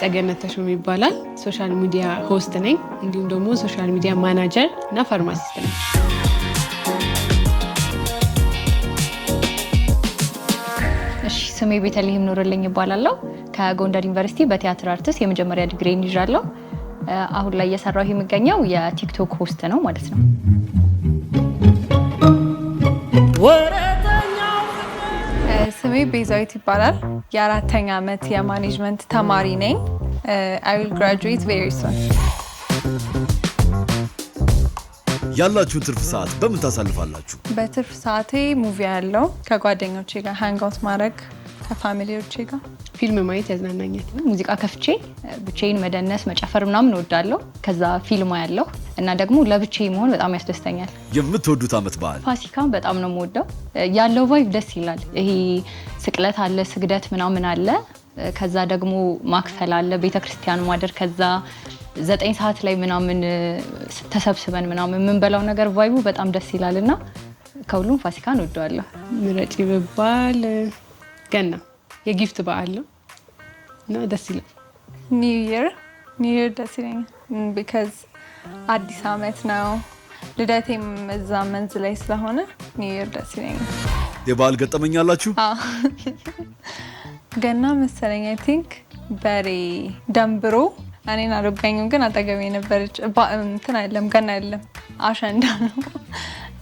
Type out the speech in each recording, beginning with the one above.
ጸገነት ተሾመ ይባላል። ሶሻል ሚዲያ ሆስት ነኝ። እንዲሁም ደግሞ ሶሻል ሚዲያ ማናጀር እና ፋርማሲስት ነኝ። እሺ፣ ስሜ ቤተልሔም ኑርልኝ ይባላለሁ። ከጎንደር ዩኒቨርሲቲ በቲያትር አርትስ የመጀመሪያ ዲግሪን ይዣለሁ። አሁን ላይ እየሰራሁ የሚገኘው የቲክቶክ ሆስት ነው ማለት ነው። ስሜ ቤዛዊት ይባላል። የአራተኛ ዓመት የማኔጅመንት ተማሪ ነኝ። I will graduate very soon። ያላችሁን ትርፍ ሰዓት በምን ታሳልፋላችሁ? በትርፍ ሰዓቴ ሙቪ ያለው ከጓደኞቼ ጋር ሃንጋውት ማድረግ ከፋሚሊዎቼ ጋር ፊልም ማየት ያዝናናኛል። ሙዚቃ ከፍቼ ብቻዬን መደነስ መጨፈር ምናምን እወዳለሁ። ከዛ ፊልም ያለው እና ደግሞ ለብቻዬ መሆን በጣም ያስደስተኛል። የምትወዱት ዓመት በዓል? ፋሲካን በጣም ነው የምወደው። ያለው ቫይብ ደስ ይላል። ይሄ ስቅለት አለ፣ ስግደት ምናምን አለ። ከዛ ደግሞ ማክፈል አለ፣ ቤተክርስቲያን ማደር። ከዛ 9 ሰዓት ላይ ምናምን ተሰብስበን ምናምን የምንበላው ነገር ቫይቡ በጣም ደስ ይላልና ከሁሉም ፋሲካን እወደዋለሁ። ምረጪ ብባል ገና የጊፍት በዓል ነው እና ደስ ይላል። ኒው ይር ደስ ይለኛል ቢካዝ አዲስ ዓመት ነው። ልደቴም እዛ መንዝ ላይ ስለሆነ ኒው ይር ደስ ይለኛል። የበዓል ገጠመኝ አላችሁ? ገና መሰለኝ አይ ቲንክ በሬ ደንብሮ እኔን አልወጋኝም፣ ግን አጠገቤ ነበረች። እንትን አይደለም ገና አይደለም አሸንዳ ነው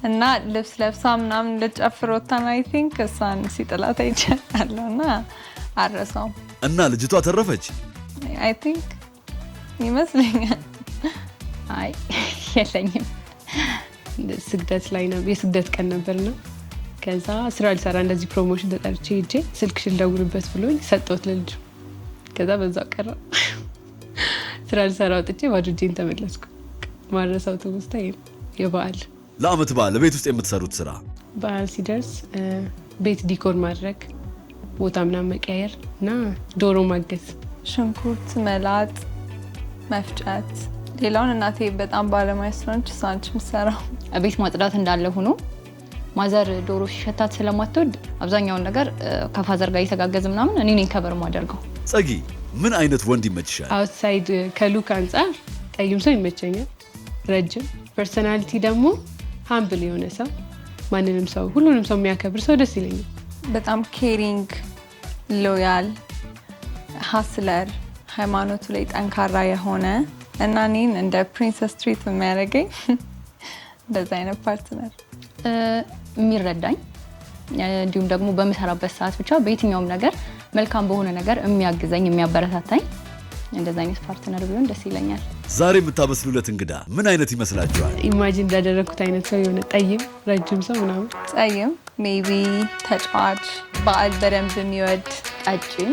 እና ልብስ ለብሳ ምናምን ልጨፍር ወጣን። አይ ቲንክ እሷን ሲጥላት አይቻለሁ እና አረሳውም። እና ልጅቷ ተረፈች? አይ ቲንክ ይመስለኛል። አይ የለኝም። ስግደት ላይ ነው፣ የስግደት ቀን ነበርና ከዛ ስራ ልሰራ እንደዚህ ፕሮሞሽን ተጠርቼ ሄጄ ስልክሽ ልደውልበት ብሎኝ ሰጠሁት ለልጁ። ከዛ በዛው ቀረ። ስራ ልሰራ ወጥቼ ባዶ እጄን ተመለስኩ። ማረሳው ትውስታ የበዓል ለዓመት በዓል ቤት ውስጥ የምትሰሩት ስራ? በዓል ሲደርስ ቤት ዲኮር ማድረግ፣ ቦታ ምናምን መቀየር እና ዶሮ ማገዝ፣ ሽንኩርት መላጥ፣ መፍጨት። ሌላውን እናቴ በጣም ባለሙያ ስለሆነች እሷ ነች የምትሰራው። ቤት ማጽዳት እንዳለ ሆኖ ማዘር ዶሮ ሲሸታት ስለማትወድ አብዛኛውን ነገር ከፋዘር ጋር እየተጋገዝ ምናምን እኔ ነኝ ከበር ማደርገው። ጸጊ፣ ምን አይነት ወንድ ይመችሻል? አውትሳይድ ከሉክ አንጻር ጠይም ሰው ይመቸኛል፣ ረጅም። ፐርሰናሊቲ ደግሞ ሃምብል የሆነ ሰው፣ ማንንም ሰው ሁሉንም ሰው የሚያከብር ሰው ደስ ይለኛል። በጣም ኬሪንግ፣ ሎያል፣ ሀስለር፣ ሃይማኖቱ ላይ ጠንካራ የሆነ እና እኔን እንደ ፕሪንሰስ ትሪት የሚያደርገኝ እንደዛ አይነት ፓርትነር። የሚረዳኝ እንዲሁም ደግሞ በምሰራበት ሰዓት ብቻ በየትኛውም ነገር መልካም በሆነ ነገር የሚያግዘኝ የሚያበረታታኝ እንደዛ አይነት ፓርትነር ቢሆን ደስ ይለኛል። ዛሬ የምታበስሉለት እንግዳ ምን አይነት ይመስላችኋል? ኢማጂን እንዳደረግኩት አይነት ሰው የሆነ ጠይም ረጅም ሰው ምናምን። ጠይም ሜቢ ተጫዋች፣ በዓል በደንብ የሚወድ ቀጭን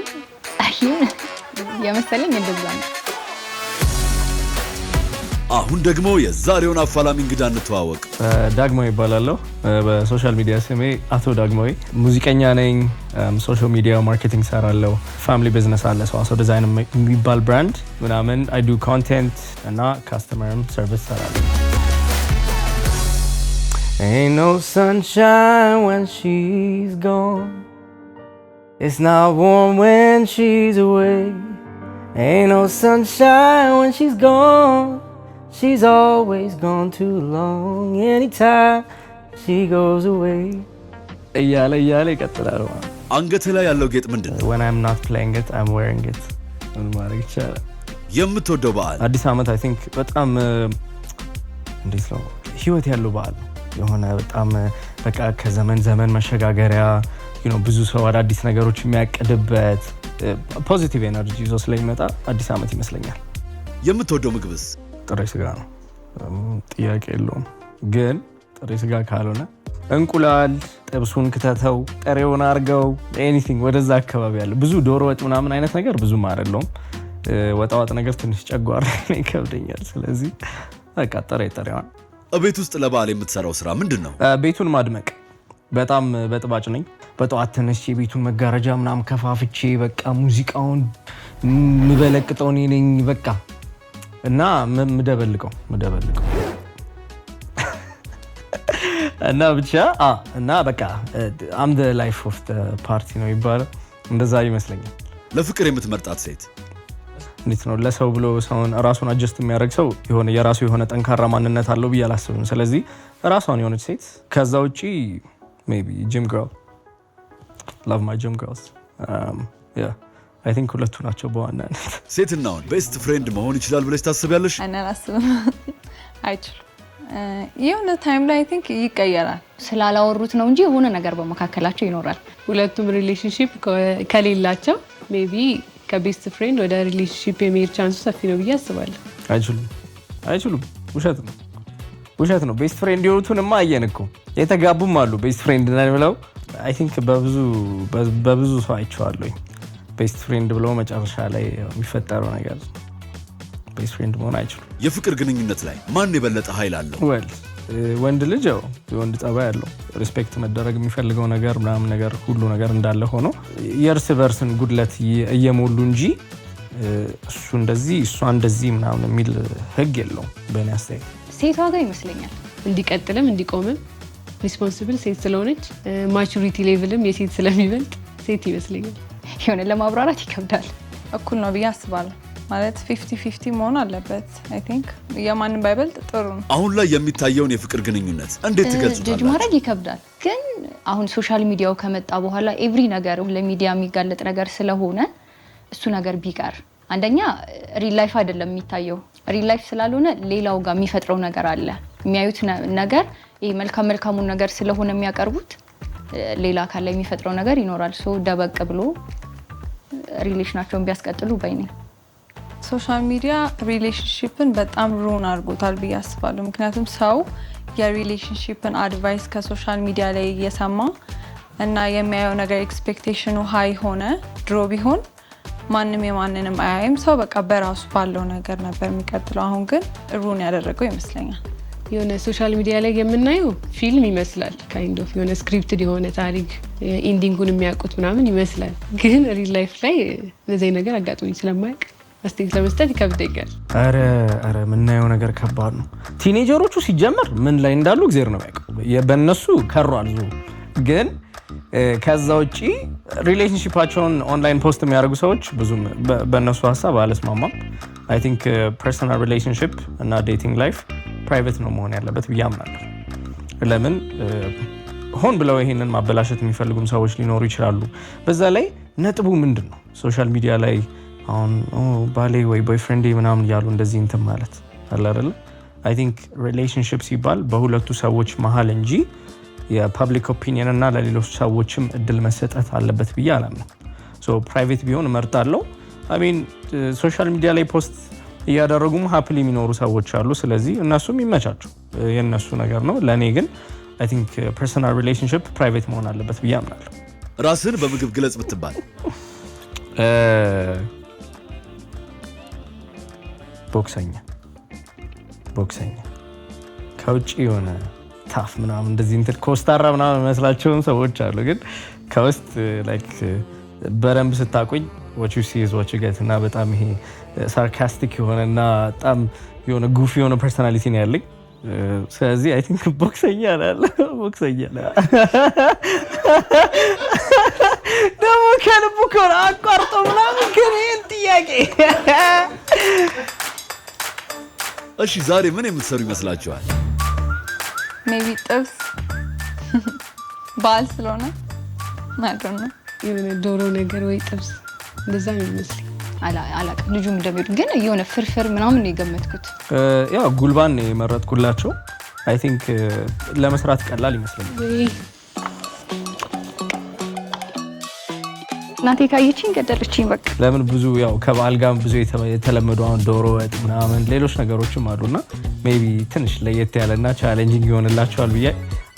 ጠይም የመሰለኝ እንደዛ ነው። አሁን ደግሞ የዛሬውን አፋላሚ እንግዳ እንተዋወቅ። ዳግማዊ ይባላለሁ። በሶሻል ሚዲያ ስሜ አቶ ዳግማዊ። ሙዚቀኛ ነኝ። ሶሻል ሚዲያ ማርኬቲንግ ሰራለሁ። ፋሚሊ ቢዝነስ አለ፣ ሰዋሰው ዲዛይን የሚባል ብራንድ ምናምን። አይ ዱ ኮንቴንት እና ካስተመርም ሰርቪስ ሰራለሁ። Ain't no sunshine when she's gone. It's not warm when she's away. Ain't no sunshine when she's gone. She's always gone too long. Anytime she goes away. እያለ ይቀጥላል። አንገት ላይ ያለው ጌጥ ምንድን ነው? When I'm not playing it, I'm wearing it. ምን ማድረግ ይቻላል? የምትወደው በዓል? አዲስ ዓመት I think በጣም እንዴት ነው ህይወት ያለው በዓል ነው። የሆነ በጣም በቃ ከዘመን ዘመን መሸጋገሪያ ብዙ ሰው አዳዲስ ነገሮች የሚያቅድበት ፖዚቲቭ ኤነርጂ ይዞ ስለሚመጣ አዲስ ዓመት ይመስለኛል። የምትወደው ምግብስ? ጥሬ ስጋ ነው፣ ጥያቄ የለውም። ግን ጥሬ ስጋ ካልሆነ እንቁላል ጥብሱን ክተተው ጥሬውን አርገው ኤኒቲንግ ወደዛ አካባቢ ያለ ብዙ ዶሮ ወጥ ምናምን አይነት ነገር ብዙም አይደለውም። ወጣዋጥ ነገር ትንሽ ጨጓራ ላይ ይከብደኛል። ስለዚህ በቃ ጠሬዋን። ቤት ውስጥ ለበዓል የምትሰራው ስራ ምንድነው? ቤቱን ማድመቅ። በጣም በጥባጭ ነኝ። በጠዋት ተነስቼ ቤቱን መጋረጃ ምናምን ከፋፍቼ በቃ ሙዚቃውን ምበለቅጠው እኔ ነኝ በቃ እና ምደበልቀው እና ብቻ እና በቃ አም ዘ ላይፍ ኦፍ ዘ ፓርቲ ነው የሚባለው። እንደዛ ይመስለኛል። ለፍቅር የምትመርጣት ሴት እንዴት ነው? ለሰው ብሎ ሰውን ራሱን አጀስት የሚያደርግ ሰው የሆነ የራሱ የሆነ ጠንካራ ማንነት አለው ብዬ አላስብም። ስለዚህ ራሷን የሆነች ሴት። ከዛ ውጪ ሜይ ቢ ጂም ግርል love my gym girls. Yeah, I think ሁለቱ ናቸው በዋናነት። ሴትና ወንድ ቤስት ፍሬንድ መሆን ይችላል ብለሽ ታስቢያለሽ? አናላስብም። አይችልም። የሆነ ታይም ላይ አይ ቲንክ ይቀየራል። ስላላወሩት ነው እንጂ የሆነ ነገር በመካከላቸው ይኖራል። ሁለቱም ሪሌሽንሺፕ ከሌላቸው ሜቢ ከቤስት ፍሬንድ ወደ ሪሌሽንሺፕ የሚሄድ ቻንሱ ሰፊ ነው ብዬ አስባለሁ። አይችሉም። ውሸት ነው። ቤስት ፍሬንድ የሆኑትንማ አየን እኮ የተጋቡም አሉ። ቤስት ፍሬንድ ነን ብለው አይ ቲንክ በብዙ ሰው አይቼዋለሁኝ። ቤስት ፍሬንድ ብለው መጨረሻ ላይ የሚፈጠረው ነገር ቤስት ፍሬንድ መሆን አይችሉም። የፍቅር ግንኙነት ላይ ማን የበለጠ ኃይል አለው? ወንድ ልጅ የወንድ ጸባይ ያለው ሪስፔክት መደረግ የሚፈልገው ነገር ምናምን ነገር ሁሉ ነገር እንዳለ ሆኖ የእርስ በርስን ጉድለት እየሞሉ እንጂ እሱ እንደዚህ እሷ እንደዚህ ምናምን የሚል ህግ የለውም በእኔ አስተያየት። ሴቷ ጋር ይመስለኛል እንዲቀጥልም እንዲቆምም ሪስፖንሲብል ሴት ስለሆነች ማቹሪቲ ሌቭልም የሴት ስለሚበልጥ ሴት ይመስለኛል። የሆነ ለማብራራት ይከብዳል። እኩል ነው ብዬ አስባለሁ። ማለት 50-50 መሆን አለበት። አይ ቲንክ የማንም ባይበልጥ ጥሩ ነው። አሁን ላይ የሚታየውን የፍቅር ግንኙነት እንዴት ትገልጹታላችሁ? ጀጅ ማድረግ ይከብዳል። ግን አሁን ሶሻል ሚዲያው ከመጣ በኋላ ኤቭሪ ነገር ለሚዲያ የሚጋለጥ ነገር ስለሆነ እሱ ነገር ቢቀር አንደኛ ሪል ላይፍ አይደለም የሚታየው። ሪል ላይፍ ስላልሆነ ሌላው ጋር የሚፈጥረው ነገር አለ። የሚያዩት ነገር ይሄ መልካሙን ነገር ስለሆነ የሚያቀርቡት ሌላ አካል ላይ የሚፈጥረው ነገር ይኖራል። ሶ ደበቅ ብሎ ሪሌሽናቸውን ቢያስቀጥሉ ባይኔ። ሶሻል ሚዲያ ሪሌሽንሺፕን በጣም ሩን አድርጎታል ብዬ አስባለሁ። ምክንያቱም ሰው የሪሌሽንሺፕን አድቫይስ ከሶሻል ሚዲያ ላይ እየሰማ እና የሚያየው ነገር ኤክስፔክቴሽኑ ሃይ ሆነ። ድሮ ቢሆን ማንም የማንንም አያይም። ሰው በቃ በራሱ ባለው ነገር ነበር የሚቀጥለው። አሁን ግን ሩን ያደረገው ይመስለኛል። የሆነ ሶሻል ሚዲያ ላይ የምናየው ፊልም ይመስላል። ካይንድ ኦፍ የሆነ ስክሪፕትድ የሆነ ታሪክ ኢንዲንጉን የሚያውቁት ምናምን ይመስላል። ግን ሪል ላይፍ ላይ እንደዚህ ነገር አጋጥሞኝ ስለማያውቅ አስተያየት ለመስጠት ይከብደኛል። ኧረ የምናየው ነገር ከባድ ነው። ቲኔጀሮቹ ሲጀመር ምን ላይ እንዳሉ እግዚአብሔር ነው የሚያውቀው። በእነሱ ከሯል ዙ ግን ከዛ ውጪ ሪሌሽንሺፓቸውን ኦንላይን ፖስት የሚያደርጉ ሰዎች ብዙም በእነሱ ሀሳብ አልስማማም። አይ ቲንክ ፐርሰናል ሪሌሽንሺፕ እና ዴቲንግ ላይፍ ፕራይቬት ነው መሆን ያለበት ብዬ አምናለሁ። ለምን ሆን ብለው ይሄንን ማበላሸት የሚፈልጉም ሰዎች ሊኖሩ ይችላሉ። በዛ ላይ ነጥቡ ምንድን ነው? ሶሻል ሚዲያ ላይ አሁን ባሌ ወይ ቦይፍሬንዴ ምናምን እያሉ እንደዚህ እንትን ማለት አለ አይደለ? አይ ቲንክ ሪሌሽንሺፕ ሲባል በሁለቱ ሰዎች መሀል እንጂ የፐብሊክ ኦፒኒየን እና ለሌሎች ሰዎችም እድል መሰጠት አለበት ብዬ አላምንም። ሶ ፕራይቬት ቢሆን እመርጣለሁ። አይ ሚን ሶሻል ሚዲያ ላይ ፖስት እያደረጉም ሀፕሊ የሚኖሩ ሰዎች አሉ። ስለዚህ እነሱም ይመቻቸው፣ የእነሱ ነገር ነው። ለእኔ ግን አይ ቲንክ ፐርሰናል ሪሌሽንሺፕ ፕራይቬት መሆን አለበት ብዬ አምናለሁ። ራስን በምግብ ግለጽ ብትባል? ቦክሰኛ ከውጭ የሆነ ታፍ ምናምን እንደዚህ እንትን ኮስታራ ምናምን መስላቸውም ሰዎች አሉ። ግን ከውስጥ ላይክ በደንብ ስታቆኝ what you see is what you get እና በጣም ይሄ ሳርካስቲክ የሆነ እና በጣም የሆነ ጉፊ የሆነ ፐርሰናሊቲ ነው ያለኝ። ስለዚህ አይ ቲንክ ቦክሰኛ ደግሞ ከልቡ ከሆነ አቋርጦ ምናምን ግን ይህን ጥያቄ እሺ፣ ዛሬ ምን የምትሰሩ ይመስላችኋል? ሜቢ ጥብስ በዓል ስለሆነ ማድረግ ነው። የሆነ ዶሮ ነገር ወይ ጥብስ እንደዛ ነው የሚመስለኝ። አላውቅም ልጁም እንደሚሄዱ ግን የሆነ ፍርፍር ምናምን ነው የገመትኩት። ያው ጉልባን የመረጥኩላቸው አይ ቲንክ ለመስራት ቀላል ይመስለኛል። እናቴ ካየችኝ ገደለችኝ በቃ። ለምን ብዙ ያው ከበዓል ጋር ብዙ የተለመዱ አሁን ዶሮ ወጥ ምናምን ሌሎች ነገሮችም አሉና ሜቢ ትንሽ ለየት ያለና ቻሌንጂንግ ይሆንላቸዋል ብዬ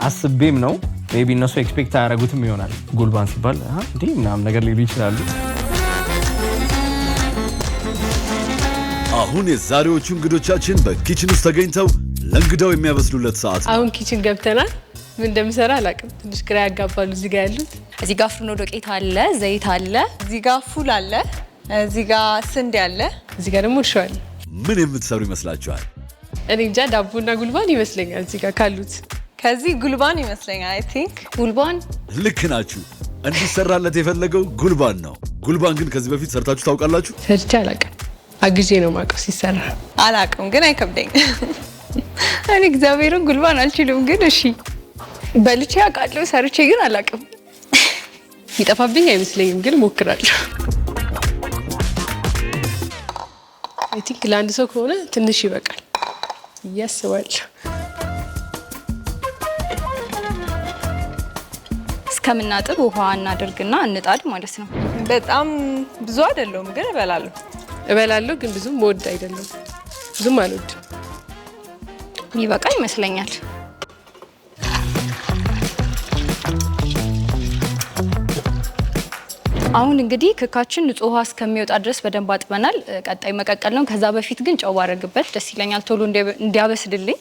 አስቤም ነው። ሜቢ እነሱ ኤክስፔክት አያደርጉትም ይሆናል። ጉልባን ሲባል እንዴ ምናምን ነገር ሊሉ ይችላሉ። አሁን የዛሬዎቹ እንግዶቻችን በኪችን ውስጥ ተገኝተው ለእንግዳው የሚያበስሉለት ሰዓት ነው። አሁን ኪችን ገብተናል። ምን እንደምሰራ አላውቅም። ትንሽ ግራ ያጋባሉ። እዚህ ጋር ያሉት እዚህ ጋር ፍርኖ ዱቄት አለ፣ ዘይት አለ፣ እዚህ ጋር ፉል አለ፣ እዚህ ጋር ስንዴ አለ፣ እዚህ ጋር ደግሞ እርሾ አለ። ምን የምትሰሩ ይመስላችኋል? እኔ እንጃ ዳቦና ጉልባን ይመስለኛል እዚህ ጋር ካሉት። ከዚህ ጉልባን ይመስለኛል። አይ ቲንክ ጉልባን። ልክ ናችሁ። እንዲሰራለት የፈለገው ጉልባን ነው። ጉልባን ግን ከዚህ በፊት ሰርታችሁ ታውቃላችሁ? ሰርቼ አላውቅም። አግዤ ነው የማውቀው ሲሰራ። አላውቅም ግን አይከብደኝ። እኔ እግዚአብሔርን ጉልባን አልችልም፣ ግን እሺ በልቼ አውቃለሁ። ሰርቼ ግን አላውቅም። ይጠፋብኝ አይመስለኝም፣ ግን ሞክራለሁ። አይ ቲንክ ለአንድ ሰው ከሆነ ትንሽ ይበቃል እያስባለሁ። እስከምናጥብ ውሃ እናደርግና እንጣድ ማለት ነው። በጣም ብዙ አይደለሁም ግን እበላለሁ ግን ብዙም መወድ አይደለም። ብዙም አልወድም። ይበቃ ይመስለኛል። አሁን እንግዲህ ክካችን ንጹህ ውሃ እስከሚወጣ ድረስ በደንብ አጥበናል። ቀጣይ መቀቀል ነው። ከዛ በፊት ግን ጨው ባረግበት ደስ ይለኛል፣ ቶሎ እንዲያበስልልኝ።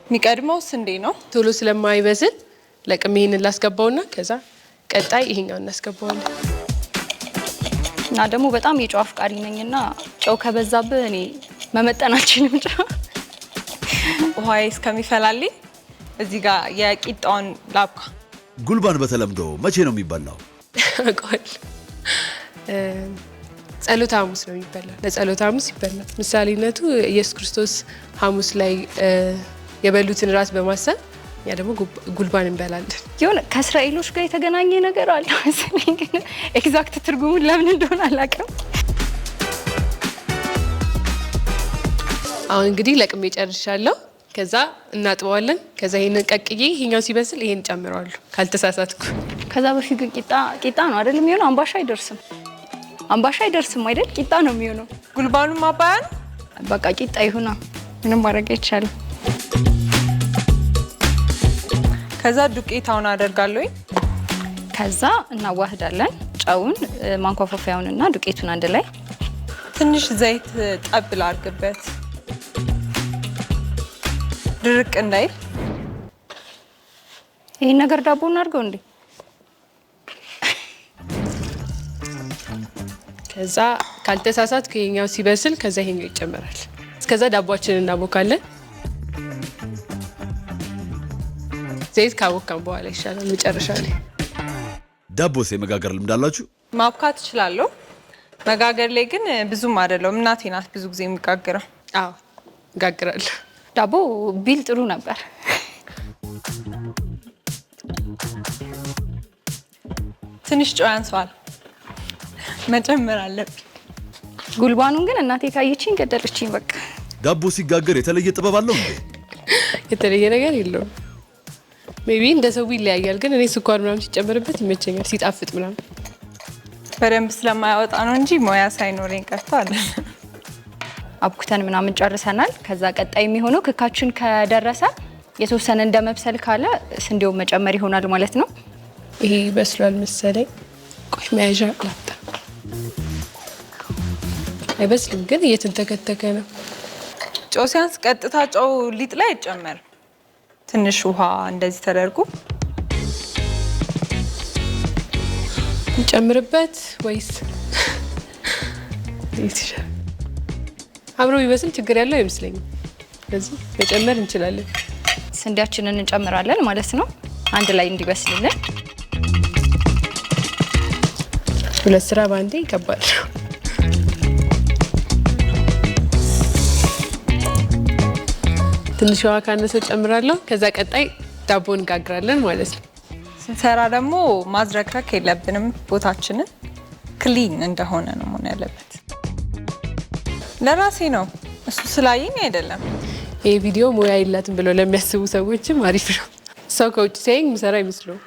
የሚቀድመው ስንዴ ነው። ቶሎ ስለማይበስል ለቅሜ ይሄንን ላስገባውና ከዛ ቀጣይ ይሄኛው እናስገባዋለን። እና ደግሞ በጣም የጨው አፍቃሪ ነኝና ጨው ከበዛብህ እኔ መመጠን አልችልም። ጨው ውሃዬ እስከሚፈላልኝ እዚህ ጋር የቂጣውን ላብካ። ጉልባን በተለምዶ መቼ ነው የሚበላው? አውቀዋለሁ። ጸሎተ ሐሙስ ነው የሚበላው። ለጸሎተ ሐሙስ ይበላል። ምሳሌነቱ ኢየሱስ ክርስቶስ ሐሙስ ላይ የበሉትን ራት በማሰብ ያ ደግሞ ጉልባን እንበላለን። የሆነ ከእስራኤሎች ጋር የተገናኘ ነገር አለ መሰለኝ፣ ግን ኤግዛክት ትርጉሙን ለምን እንደሆነ አላውቅም። አሁን እንግዲህ ለቅሜ ጨርሻለሁ። ከዛ እናጥበዋለን። ከዛ ይሄንን ቀቅዬ ይሄኛው ሲበስል ይሄን ጨምረዋለሁ ካልተሳሳትኩ። ከዛ በፊት ግን ቂጣ ነው አይደል የሚሆነው? አምባሻ አይደርስም አይደል? ቂጣ ነው የሚሆነው። ጉልባኑ ማባያ ነው። በቃ ቂጣ ይሁና፣ ምንም ማድረግ አይቻልም። ከዛ ዱቄታውን አደርጋለሁ። ከዛ እናዋህዳለን። ጨውን፣ ማንኳፈፊያውንና ዱቄቱን አንድ ላይ። ትንሽ ዘይት ጠብ ላድርግበት ድርቅ እንዳይል። ይሄን ነገር ዳቦ እናድርገው እንዴ? ከዛ ካልተሳሳትኩ ይሄኛው ሲበስል ከዛ ይሄኛው ይጨመራል። እስከዛ ዳቦአችንን እናቦካለን። ዘይት ካቦካን በኋላ ይሻላል መጨረሻ ላይ። ዳቦስ የመጋገር ልምድ አላችሁ? ማብካት እችላለሁ። መጋገር ላይ ግን ብዙም አይደለሁም። እናቴ ናት ብዙ ጊዜ የሚጋግረው። አዎ እጋግራለሁ። ዳቦ ቢል ጥሩ ነበር። ትንሽ ጨው ያንሰዋል፣ መጨመር አለብኝ። ጉልባኑን ግን እናቴ ካየችኝ ገደለችኝ። በቃ ዳቦ ሲጋገር የተለየ ጥበብ አለው እንዴ? የተለየ ነገር የለውም። ሜቢ እንደ ሰው ይለያያል፣ ግን እኔ ስኳር ምናምን ሲጨመርበት ይመቸኛል፣ ሲጣፍጥ ምናምን። በደንብ ስለማያወጣ ነው እንጂ ሙያ ሳይኖረኝ ቀርቶ አለ። አብኩተን ምናምን ጨርሰናል። ከዛ ቀጣይ የሚሆነው ክካችን ከደረሰ የተወሰነ እንደ መብሰል ካለ ስንዴውን መጨመር ይሆናል ማለት ነው። ይሄ በስሏል መሰለኝ። ቆይ መያዣ ላምጣ። አይበስልም ግን እየተንተከተከ ነው። ጨው ሲያንስ ቀጥታ ጨው ሊጥ ላይ አይጨመርም። ትንሽ ውሃ እንደዚህ ተደርጎ እንጨምርበት ወይስ አብሮ ቢበስል ችግር ያለው አይመስለኝም። ስለዚህ መጨመር እንችላለን። ስንዴያችንን እንጨምራለን ማለት ነው፣ አንድ ላይ እንዲበስልልን። ሁለት ስራ በአንዴ ይከባድ። ትንሽ ውሃ ካነሰው ጨምራለሁ። ከዛ ቀጣይ ዳቦ እንጋግራለን ማለት ነው። ስንሰራ ደግሞ ማዝረክረክ የለብንም። ቦታችንን ክሊን እንደሆነ ነው መሆን ያለበት። ለራሴ ነው፣ እሱ ስላየኝ አይደለም። ይሄ ቪዲዮ ሙያ የላትም ብለው ለሚያስቡ ሰዎችም አሪፍ ነው። ሰው ከውጭ ሲያየኝ ምሰራ ይመስለው።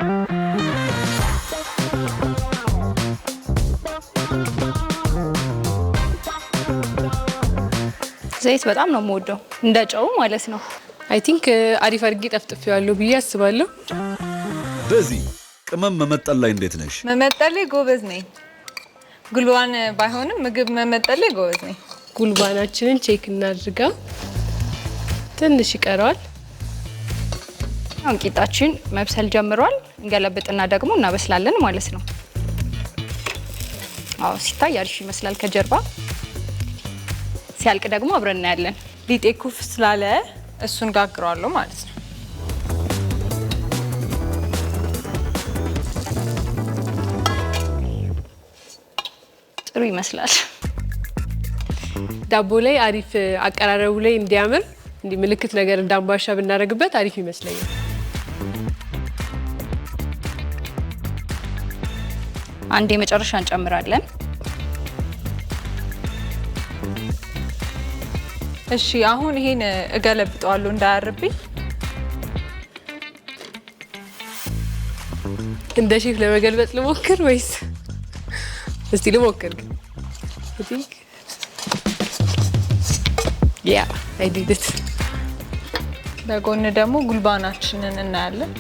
ዘይት በጣም ነው የምወደው፣ እንደ ጨው ማለት ነው። አይ ቲንክ አሪፍ አድርጌ ጠፍጥፌዋለሁ ብዬ አስባለሁ። በዚህ ቅመም መመጠን ላይ እንዴት ነሽ? መመጠን ላይ ጎበዝ ነኝ። ጉልባን ባይሆንም ምግብ መመጠን ላይ ጎበዝ ነኝ። ጉልባናችንን ቼክ እናድርጋ። ትንሽ ይቀረዋል። አሁን ቂጣችን መብሰል ጀምሯል። እንገለብጥና ደግሞ እናበስላለን ማለት ነው። አዎ ሲታይ አሪፍ ይመስላል ከጀርባ። ሲያልቅ ደግሞ አብረን እናያለን። ሊጤ ኩፍ ስላለ እሱን ጋግረዋለሁ ማለት ነው። ጥሩ ይመስላል። ዳቦ ላይ አሪፍ አቀራረቡ ላይ እንዲያምር እንዲህ ምልክት ነገር እንዳንባሻ ብናደርግበት አሪፍ ይመስለኛል። አንድ የመጨረሻ እንጨምራለን። እሺ አሁን ይሄን እገለብጠዋለሁ እንዳያርብኝ። እንደ ሼፍ ለመገልበጥ ልሞክር ወይስ? እስቲ ልሞክር ግን I think yeah I did it። በጎን ደግሞ ጉልባናችንን እናያለን።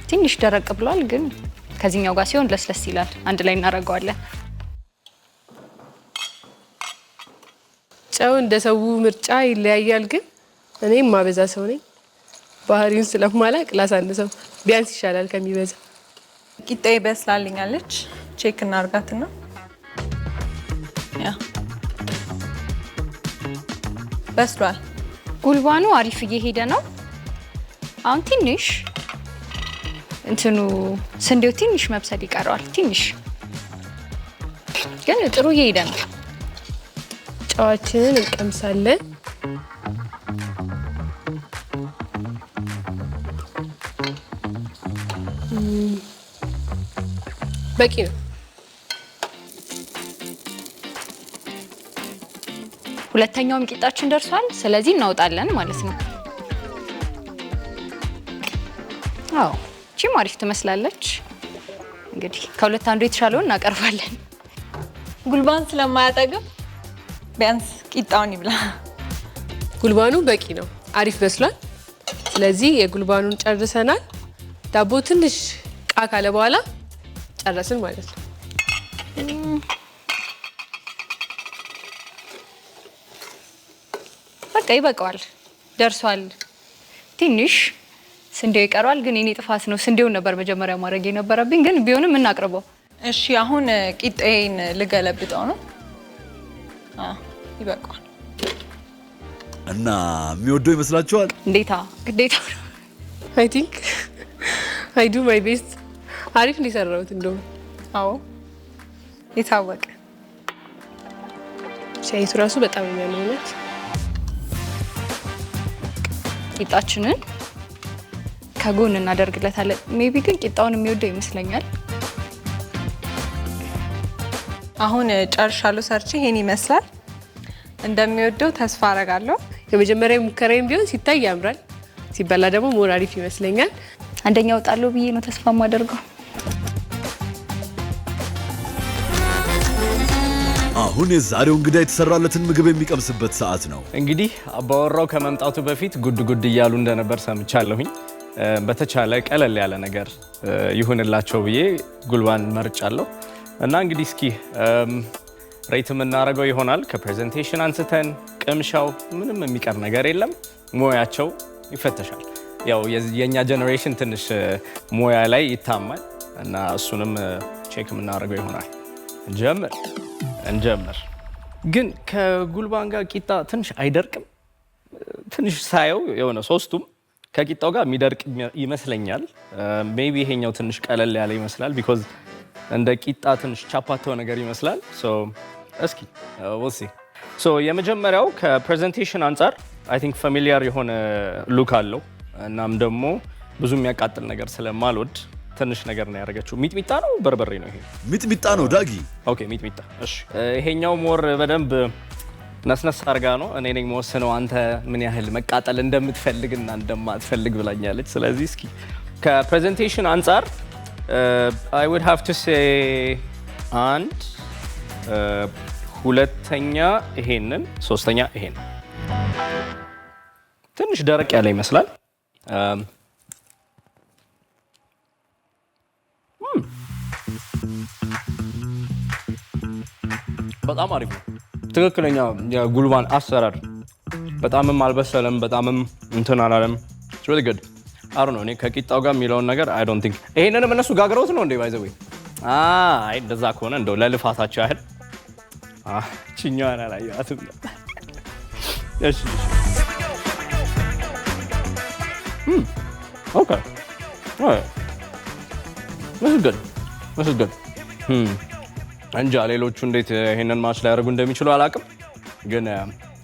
ትንሽ ደረቅ ብሏል፣ ግን ከዚህኛው ጋር ሲሆን ለስለስ ይላል። አንድ ላይ እናደርገዋለን። ጨው እንደ ሰው ምርጫ ይለያያል፣ ግን እኔም ማበዛ ሰው ነኝ። ባህሪውን ስለማላቅ ላሳንሰው ቢያንስ ይሻላል ከሚበዛ። ቂጣዬ በስላልኛለች። ቼክ እናርጋትና ያ በስሏል። ጉልባኑ አሪፍ እየሄደ ነው። አሁን ትንሽ እንትኑ ስንዴው ትንሽ መብሰል ይቀረዋል። ትንሽ ግን ጥሩ እየሄደ ነው። ጨዋችንን እንቀምሳለን። በቂ ነው። ሁለተኛውም ቂጣችን ደርሷል። ስለዚህ እናወጣለን ማለት ነው። አዎ ቺም አሪፍ ትመስላለች። እንግዲህ ከሁለት አንዱ የተሻለውን እናቀርባለን። ጉልባን ስለማያጠግብ ቢያንስ ቂጣውን ይብላ። ጉልባኑ በቂ ነው። አሪፍ በስሏል። ስለዚህ የጉልባኑን ጨርሰናል። ዳቦ ትንሽ ቃ ካለ በኋላ ጨረስን ማለት ነው። በቃ ይበቃዋል፣ ደርሷል። ትንሽ ስንዴው ይቀረዋል፣ ግን የኔ ጥፋት ነው። ስንዴውን ነበር መጀመሪያ ማድረግ የነበረብኝ፣ ግን ቢሆንም እናቅርበው። እሺ አሁን ቂጣዬን ልገለብጠው ነው። ይበቃዋል። እና የሚወደው ይመስላችኋል? እንዴታ ግዴታ ነው። አይ ቲንክ አይ ዱ ማይ ቤስት። አሪፍ ነው የሰራሁት እንደውም። አዎ የታወቀ ሻይቱ ራሱ በጣም የሚያምርነት። ቂጣችንን ከጎን እናደርግለታለን። ሜቢ ግን ቂጣውን የሚወደው ይመስለኛል። አሁን ጨርሻለሁ ሰርቼ። ይሄን ይመስላል። እንደሚወደው ተስፋ አረጋለሁ። የመጀመሪያ ሙከራዬም ቢሆን ሲታይ ያምራል፣ ሲበላ ደግሞ ሞር አሪፍ ይመስለኛል። አንደኛ እወጣለሁ ብዬ ነው ተስፋ የማደርገው። አሁን የዛሬው እንግዳ የተሰራለትን ምግብ የሚቀምስበት ሰዓት ነው። እንግዲህ አባወራው ከመምጣቱ በፊት ጉድ ጉድ እያሉ እንደነበር ሰምቻለሁኝ። በተቻለ ቀለል ያለ ነገር ይሁንላቸው ብዬ ጉልባን መርጫለሁ እና እንግዲህ እስኪ ሬት የምናደርገው ይሆናል። ከፕሬዘንቴሽን አንስተን ቅምሻው ምንም የሚቀር ነገር የለም። ሙያቸው ይፈተሻል። ያው የኛ ጀነሬሽን ትንሽ ሙያ ላይ ይታማል እና እሱንም ቼክ የምናደርገው ይሆናል። እንጀምር። ግን ከጉልባን ጋር ቂጣ ትንሽ አይደርቅም? ትንሽ ሳየው የሆነ ሶስቱም ከቂጣው ጋር የሚደርቅ ይመስለኛል። ሜቢ ይሄኛው ትንሽ ቀለል ያለ ይመስላል። ቢኮዝ እንደ ቂጣ ትንሽ ቻፓቶ ነገር ይመስላል። እስኪ ወሲ የመጀመሪያው ከፕሬዘንቴሽን አንጻር አይ ቲንክ ፋሚሊያር የሆነ ሉክ አለው። እናም ደግሞ ብዙ የሚያቃጥል ነገር ስለማልወድ ትንሽ ነገር ነው ያደረገችው። ሚጥሚጣ ነው በርበሬ ነው? ይሄ ሚጥሚጣ ነው ዳጊ። ኦኬ ሚጥሚጣ። እሺ ይሄኛው ሞር በደንብ ነስነስ አድርጋ ነው። እኔ ነኝ መወስነው አንተ ምን ያህል መቃጠል እንደምትፈልግና እንደማትፈልግ ብላኛለች። ስለዚህ እስኪ ከፕሬዘንቴሽን አንጻር I would have to say አንድ፣ ሁለተኛ ይሄንን፣ ሶስተኛ ይሄን። ትንሽ ደረቅ ያለ ይመስላል። በጣም አሪፍ ነው። ትክክለኛ የጉልባን አሰራር በጣምም አልበሰለም፣ በጣምም እንትን አላለም። It's really good. I don't know እኔ ከቂጣው ጋር የሚለውን ነገር I don't think ይሄንንም እነሱ ጋግረውት ነው እንዴ ባይዘው? አይ እንደዛ ከሆነ እንደው ለልፋታቸው ያህል ችኛዋን አላየኋትም። እሺ Okay. Alright. This is good. This is good. እንጃ ሌሎቹ እንዴት ይሄንን ማች ላይ ያደርጉ እንደሚችሉ አላውቅም፣ ግን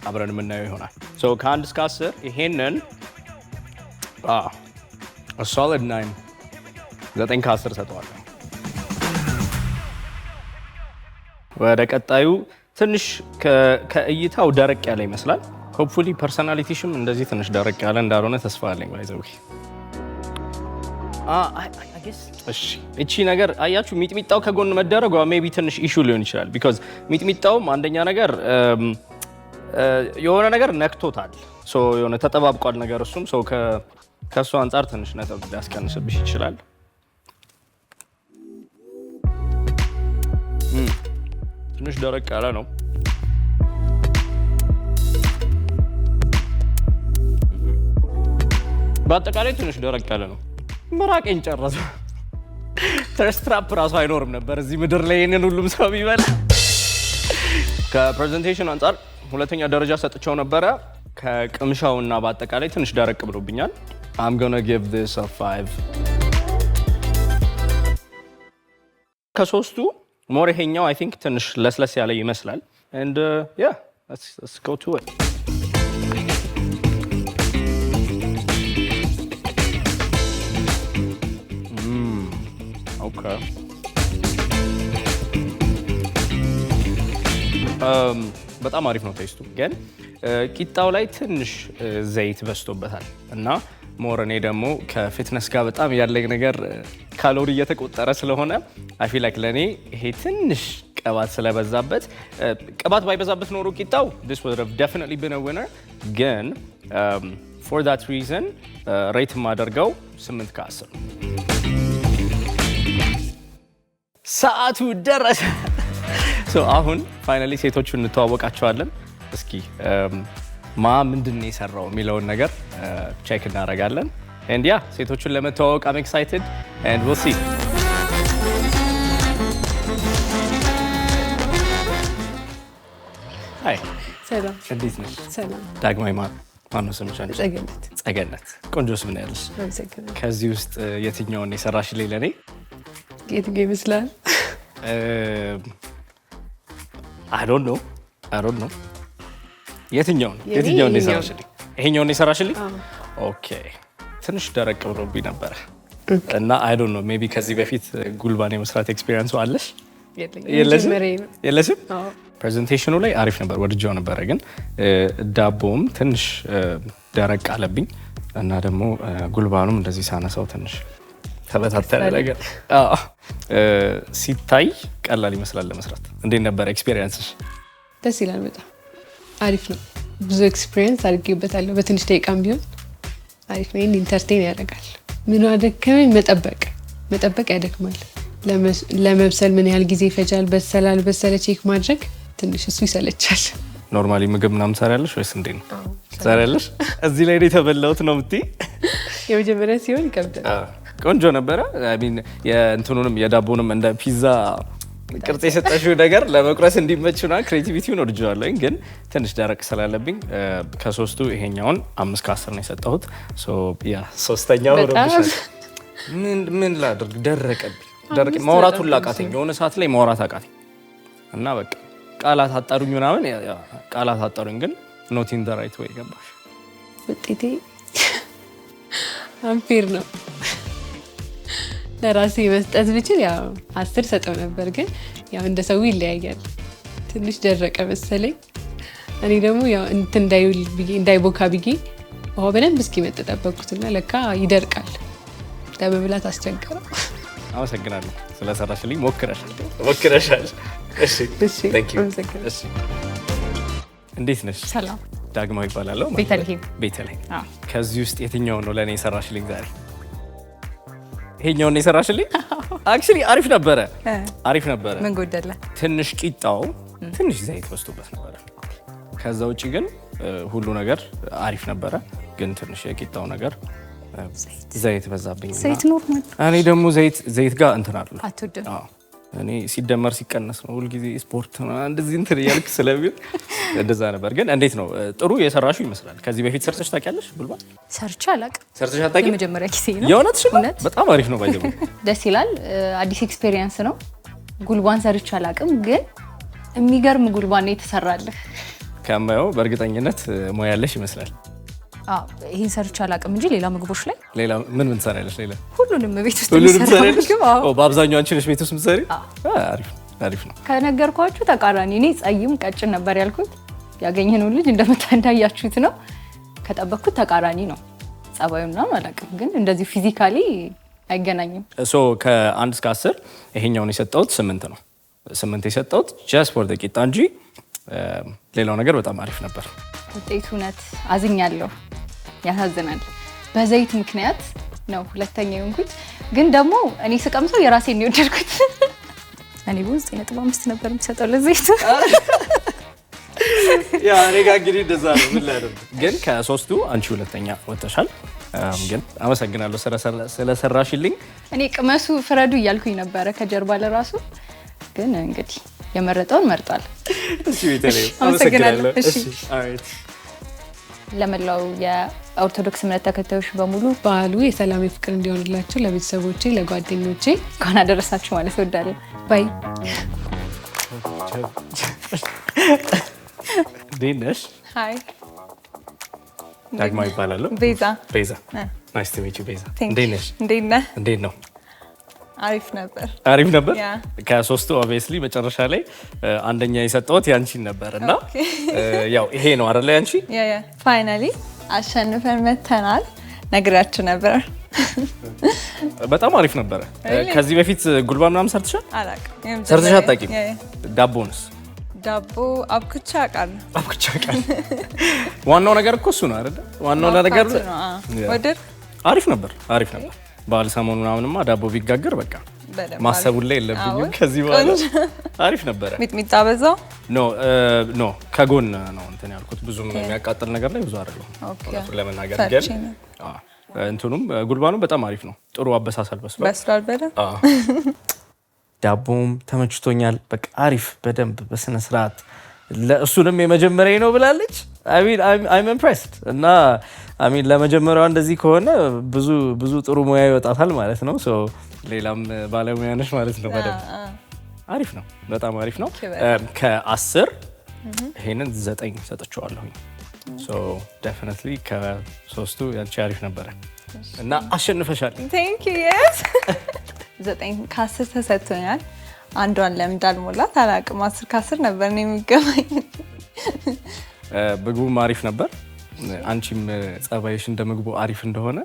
አብረን የምናየው ይሆናል። ሶ ከ1 እስከ 10 ይሄንን a solid 9 9 ከ10 ሰጠዋለሁ። ወደ ቀጣዩ ትንሽ ከእይታው ደረቅ ያለ ይመስላል። ሆፕፉሊ ፐርሰናሊቲሽም እንደዚህ ትንሽ ደረቅ ያለ እንዳልሆነ ተስፋ አለኝ። ባይዘው እሺ እቺ ነገር አያችሁ ሚጥሚጣው ከጎን መደረጓ ሜቢ ትንሽ ኢሹ ሊሆን ይችላል። ቢኮዝ ሚጥሚጣውም አንደኛ ነገር የሆነ ነገር ነክቶታል። ሶ የሆነ ተጠባብቋል ነገር እሱም ሶ ከሱ አንፃር ትንሽ ነጥብ ሊያስቀንስብሽ ይችላል። ትንሽ ደረቅ ያለ ነው። በአጠቃላይ ትንሽ ደረቅ ያለ ነው። መራቄን ጨረሰ። ተርስትራፕ ራሱ አይኖርም ነበር እዚህ ምድር ላይ ይሄንን ሁሉም ሰው ቢበላ። ከፕሬዘንቴሽን አንፃር ሁለተኛ ደረጃ ሰጥቼው ነበረ። ከቅምሻውና በአጠቃላይ ትንሽ ደረቅ ብሎብኛል። I'm gonna give this a 5. ከሶስቱ ሞር ይሄኛው I think ትንሽ ለስለስ ያለ ይመስላል። and yeah let's go to it. Okay. በጣም አሪፍ ነው ቴስቱ። ግን ቂጣው ላይ ትንሽ ዘይት በዝቶበታል እና ሞር እኔ ደግሞ ከፊትነስ ጋር በጣም ያለኝ ነገር ካሎሪ እየተቆጠረ ስለሆነ አይ ፊል ላይክ ለኔ ይሄ ትንሽ ቅባት ስለበዛበት ቅባት ባይበዛበት ኖሮ ቂጣው this would have definitely been a winner። ግን for that reason ሬት የማደርገው 8 ከ10 ነው። ሰዓቱ ደረሰ። አሁን ፋይናሊ ሴቶቹን እንተዋወቃቸዋለን። እስኪ ምንድን ነው የሰራው የሚለውን ነገር ቼክ እናደርጋለን። and yeah ሴቶቹን ለመተዋወቅ I'm excited and we'll see. ሃይ ሰላም። እንዴት ነሽ? ሰላም። ዳግማዊ ማነው ስምሽ? ጸገነት። ጸገነት ቆንጆ ስም ነው ያለሽ። ከዚህ ውስጥ የትኛውን የሰራሽልኝ ለኔ? የትኛው ይመስላል? I don't know የትኛውን የሰራሽልኝ? ይሄኛውን የሰራሽልኝ? ኦኬ ትንሽ ደረቅ ብሎብኝ ነበረ እና I don't know ሜቢ ከዚህ በፊት ጉልባን የመስራት ኤክስፒሪየንሱ አለሽ? የለሽም? ፕሬዘንቴሽኑ ላይ አሪፍ ነበር፣ ወድጄው ነበረ። ግን ዳቦም ትንሽ ደረቅ አለብኝ እና ደግሞ ጉልባኑም እንደዚህ ሳነሳው ትንሽ ተበታተነ ነገር። ሲታይ ቀላል ይመስላል ለመስራት። እንዴት ነበር ኤክስፒሪየንስሽ? ደስ ይላል። በጣም አሪፍ ነው። ብዙ ኤክስፒሪየንስ አድርጌበታለሁ። በትንሽ ደቂቃም ቢሆን አሪፍ ነው። ይህን ኢንተርቴን ያደርጋል። ምን አደከመኝ? መጠበቅ ያደክማል። ለመብሰል ምን ያህል ጊዜ ይፈጃል? በሰለ ቼክ ማድረግ ትንሽ እሱ ይሰለቻል። ኖርማሊ ምግብ ምናምን ትሰሪያለሽ ወይስ እንዴት ነው ትሰሪያለሽ? እዚህ ላይ የተበላሁት ነው የምትይ? የመጀመሪያ ሲሆን ይከብዳል። ቆንጆ ነበረ። የእንትኑንም የዳቦንም እንደ ፒዛ ቅርጽ የሰጠሽው ነገር ለመቁረስ እንዲመችና ክሬቲቪቲውን ወድጄዋለሁ። ግን ትንሽ ደረቅ ስላለብኝ ከሶስቱ ይሄኛውን 5 ከ10 ነው የሰጠሁት። ሶስተኛው ረብሻል። ምን ላድርግ? ደረቀብኝ። ማውራቱን ላቃተኝ። የሆነ ሰዓት ላይ ማውራት አቃተኝ እና በቃ ቃላት አጠሩኝ ምናምን ቃላት አጠሩኝ። ግን ኖት ኢን ዘ ራይት ወይ ገባሽ? ውጤቴ አምፔር ነው። ለራሴ መስጠት ብችል ያው 10 ሰጠው ነበር። ግን ያው እንደ ሰው ይለያያል። ትንሽ ደረቀ መሰለኝ። እኔ ደግሞ ያው እንትን እንዳይቦካ ብዬ ውሃ በደንብ እስኪመጥ ጠበቅኩትና ለካ ይደርቃል። ለመብላት አስቸገረ። አመሰግናለሁ ስለሰራሽልኝ። ሞክረሻል። እሺ፣ ቴንክ ዩ። እሺ፣ እንዴት ነሽ? ሰላም። ዳግማዊ ይባላለሁ። ቤተልሔም። ከዚህ ውስጥ የትኛው ነው ለእኔ የሰራሽልኝ ዛሬ? ይሄኛውን የሰራሽልኝ? አክቹሊ አሪፍ ነበረ። ምን ጎደለ? ትንሽ ቂጣው ትንሽ ዘይት በዝቶበት ነበረ። ከዛ ውጪ ግን ሁሉ ነገር አሪፍ ነበረ። ግን ትንሽ የቂጣው ነገር ዘይት በዛብኝ። ዘይት ኖርማል። እኔ ደግሞ ዘይት ጋር እንትን አለ አትወድም? እኔ ሲደመር ሲቀነስ ነው ሁልጊዜ ስፖርት እንደዚህ እንትን እያልክ ስለሚል እንደዛ ነበር። ግን እንዴት ነው? ጥሩ የሰራሹ ይመስላል። ከዚህ በፊት ሰርተሽ ታውቂያለሽ? ጉልባን ሰርቼ አላውቅም። ሰርተሽ አታውቂም? የመጀመሪያ ጊዜ ነው። የእውነትሽ ነው? በጣም አሪፍ ነው። ባይዘው ደስ ይላል። አዲስ ኤክስፔሪየንስ ነው። ጉልባን ሰርቼ አላውቅም፣ ግን የሚገርም ጉልባን ነው የተሰራልህ። ከማየው በእርግጠኝነት ሙያ ያለሽ ይመስላል። ይሄን ሰርቼ አላውቅም እንጂ ሌላ ምግቦች ላይ ሌላ ምን ትሰሪያለሽ? ሌላ ሁሉንም ቤት ውስጥ የሚሰራ ምግብ። በአብዛኛው አንቺ ነሽ ቤት ውስጥ የምትሰሪ? አሪፍ ነው። ከነገርኳችሁ ተቃራኒ። እኔ ጸይም ቀጭን ነበር ያልኩት። ያገኘነው ልጅ እንደምታያችሁት ነው። ከጠበቅኩት ተቃራኒ ነው። ጸባዩና አላውቅም፣ ግን እንደዚህ ፊዚካሊ አይገናኝም። ከ1 እስከ 10 ይሄኛውን የሰጠሁት 8 ነው። 8 የሰጠሁት ጀስት ፎር ቂጣ እንጂ ሌላው ነገር በጣም አሪፍ ነበር። ውጤቱ እውነት አዝኛለሁ። ያሳዝናል። በዘይት ምክንያት ነው ሁለተኛ የሆንኩት። ግን ደግሞ እኔ ስቀምሰው የራሴን ነው የወደድኩት። እኔ በውስጥ 9.5 ነበር የምሰጠው ለዘይት። ያ እኔ ጋር እንግዲህ እንደዛ ነው። ምን ላደርግ ግን ከሶስቱ አንቺ ሁለተኛ ወጥተሻል። ግን አመሰግናለሁ ስለሰራሽልኝ። እኔ ቅመሱ ፍረዱ እያልኩኝ ነበረ ከጀርባ ለራሱ። ግን እንግዲህ የመረጠውን መርጧል። እሺ ቤተልሔም አመሰግናለሁ። እሺ አሪፍ። ለመላው የኦርቶዶክስ እምነት ተከታዮች በሙሉ በዓሉ የሰላም የፍቅር እንዲሆንላችሁ ለቤተሰቦቼ፣ ለጓደኞቼ እንኳን አደረሳችሁ ማለት እወዳለሁ። ባይ። እንዴት ነሽ? ሃይ ዳግማዊ ይባላለሁ። ቤዛ። ናይስ ቱ ሚት ዩ ቤዛ። እንዴት ነሽ? እንዴት ነው? አሪፍ ነበር። ከሶስቱ ኦብቪየስሊ መጨረሻ ላይ አንደኛ የሰጠሁት ያንቺን ነበር እና ያው ይሄ ነው አይደለ? ያንቺ ፋይናሊ አሸንፈን መተናል። ነግራችሁ ነበር። በጣም አሪፍ ነበረ። ከዚህ በፊት ጉልባን ምናምን ሰርተሻል? አላውቅም። ሰርተሻል? አታውቂም? ዳቦንስ? ዳቦ አብኩቻ አውቃለሁ። ዋናው ነገር እኮ እሱ ነው አይደለ? ዋናው ነገር ወደድ አሪፍ ነበር። በዓል ሰሞኑ ምናምንማ ዳቦ ቢጋገር በቃ ማሰቡን ላይ የለብኝም ከዚህ በኋላ። አሪፍ ነበረ። ሚጥሚጣ በዛው? ኖ ከጎን ነው እንትን ያልኩት። ብዙም የሚያቃጥል ነገር ላይ ብዙ አይደለም ለመናገር። ግን እንትኑም ጉልባኑም በጣም አሪፍ ነው። ጥሩ አበሳሰል በስሏል በደንብ። ዳቦም ተመችቶኛል። በቃ አሪፍ በደንብ በስነ ስርዓት። ለእሱንም የመጀመሪያ ነው ብላለች። I'm impressed እና ለመጀመሪያዋ እንደዚህ ከሆነ ብዙ ጥሩ ሙያ ይወጣታል ማለት ነው። ሌላም ባለሙያ ነሽ ማለት ነው። በደንብ አሪፍ ነው። በጣም አሪፍ ነው። ከ10 ይሄንን 9 ሰጥቼዋለሁኝ። ዴፊኒትሊ ከሶስቱ ያንቺ አሪፍ ነበረ እና አሸንፈሻል። ቴንክ ዩ። የስ 9 ከ10 ተሰጥቶኛል። አንዷን ለምን እንዳልሞላት አላውቅም። 10 ከ10 ነበር ነው የሚገባኝ። ምግቡም አሪፍ ነበር። አንቺም ጸባይሽ እንደ ምግቡ አሪፍ እንደሆነ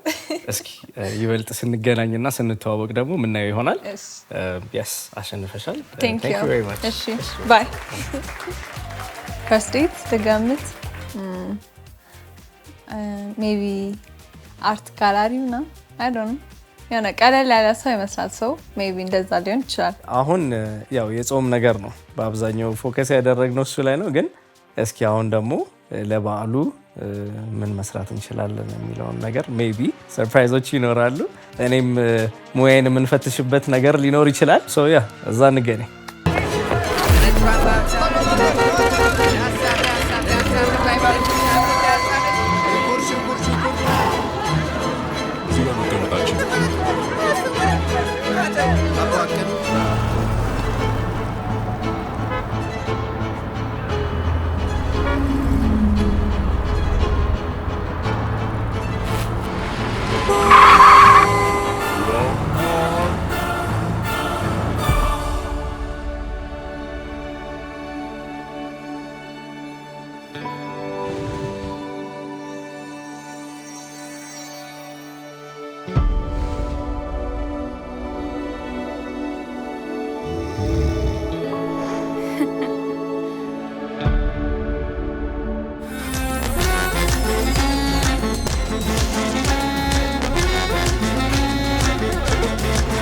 እስኪ ይበልጥ ስንገናኝና ስንተዋወቅ ደግሞ ምናየው ይሆናል። yes አሸንፈሻል። Thank you very much። እሺ ባይ። ፈርስት ዴት ተገምት ሜቢ አርት ጋላሪ ነው። አይ ዶንት ኖ ያነ ቀለል ያለ ሰው ይመስላል። ሰው ሜቢ እንደዛ ሊሆን ይችላል። አሁን ያው የጾም ነገር ነው በአብዛኛው ፎከስ ያደረግነው እሱ ላይ ነው። ግን እስኪ አሁን ደግሞ ለበዓሉ ምን መስራት እንችላለን የሚለውን ነገር ሜቢ ሰርፕራይዞች ይኖራሉ። እኔም ሙያዬን የምንፈትሽበት ነገር ሊኖር ይችላል። ያ እዛ እንገናኝ።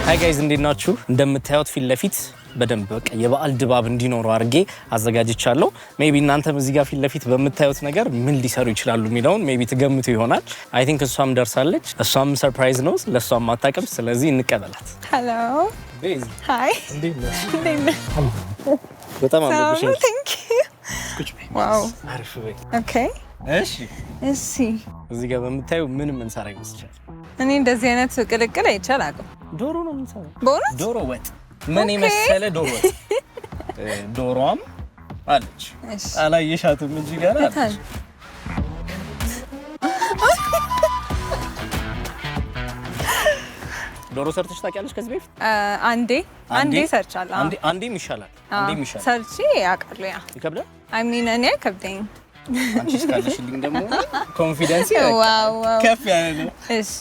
ሃይ ጋይዝ እንዴት ናችሁ? እንደምታዩት ፊት ለፊት በደንብ በቃ የበዓል ድባብ እንዲኖረው አድርጌ አዘጋጅቻለሁ። ሜቢ እናንተም እዚህ ጋር ፊት ለፊት በምታዩት ነገር ምን ሊሰሩ ይችላሉ የሚለውን ሜቢ ትገምቱ ይሆናል። አይ ቲንክ እሷም ደርሳለች። እሷም ሰርፕራይዝ ነው፣ ለእሷም አታውቅም። ስለዚህ እንቀበላት። ሄሎ ቤዝ ሃይ እንዴት ነሽ? እንዴት ነህ? በጣም አምሮብሻል። ቴንክ ዩ ዋው አሪፍ በይ። ኦኬ እሺ እሺ እዚህ ጋር በምታዩ ምን እንሰራ ይመስላል? እኔ እንደዚህ አይነት ቅልቅል አይቼ አላውቅም። ዶሮ ነው የምንሰራው። በእውነት ዶሮ ወጥ ምን የመሰለ ዶሮ ወጥ። ዶሮዋም አለች እሺ አላየሻትም እንጂ ጋር አለች። ዶሮ ሰርተሽ ታውቂያለሽ ከዚህ በፊት? አንዴ ሰርቻለሁ። አንዴም ይሻላል። አንዴም ይሻላል። ሰርቼ አውቃለሁ። ያ ይከብዳል። አይ ሚን እኔ አይከብደኝም። አንቺ እስካለሽልኝ ደግሞ ኮንፊደንስ ዋው ከፍ ያለ ነው። እሺ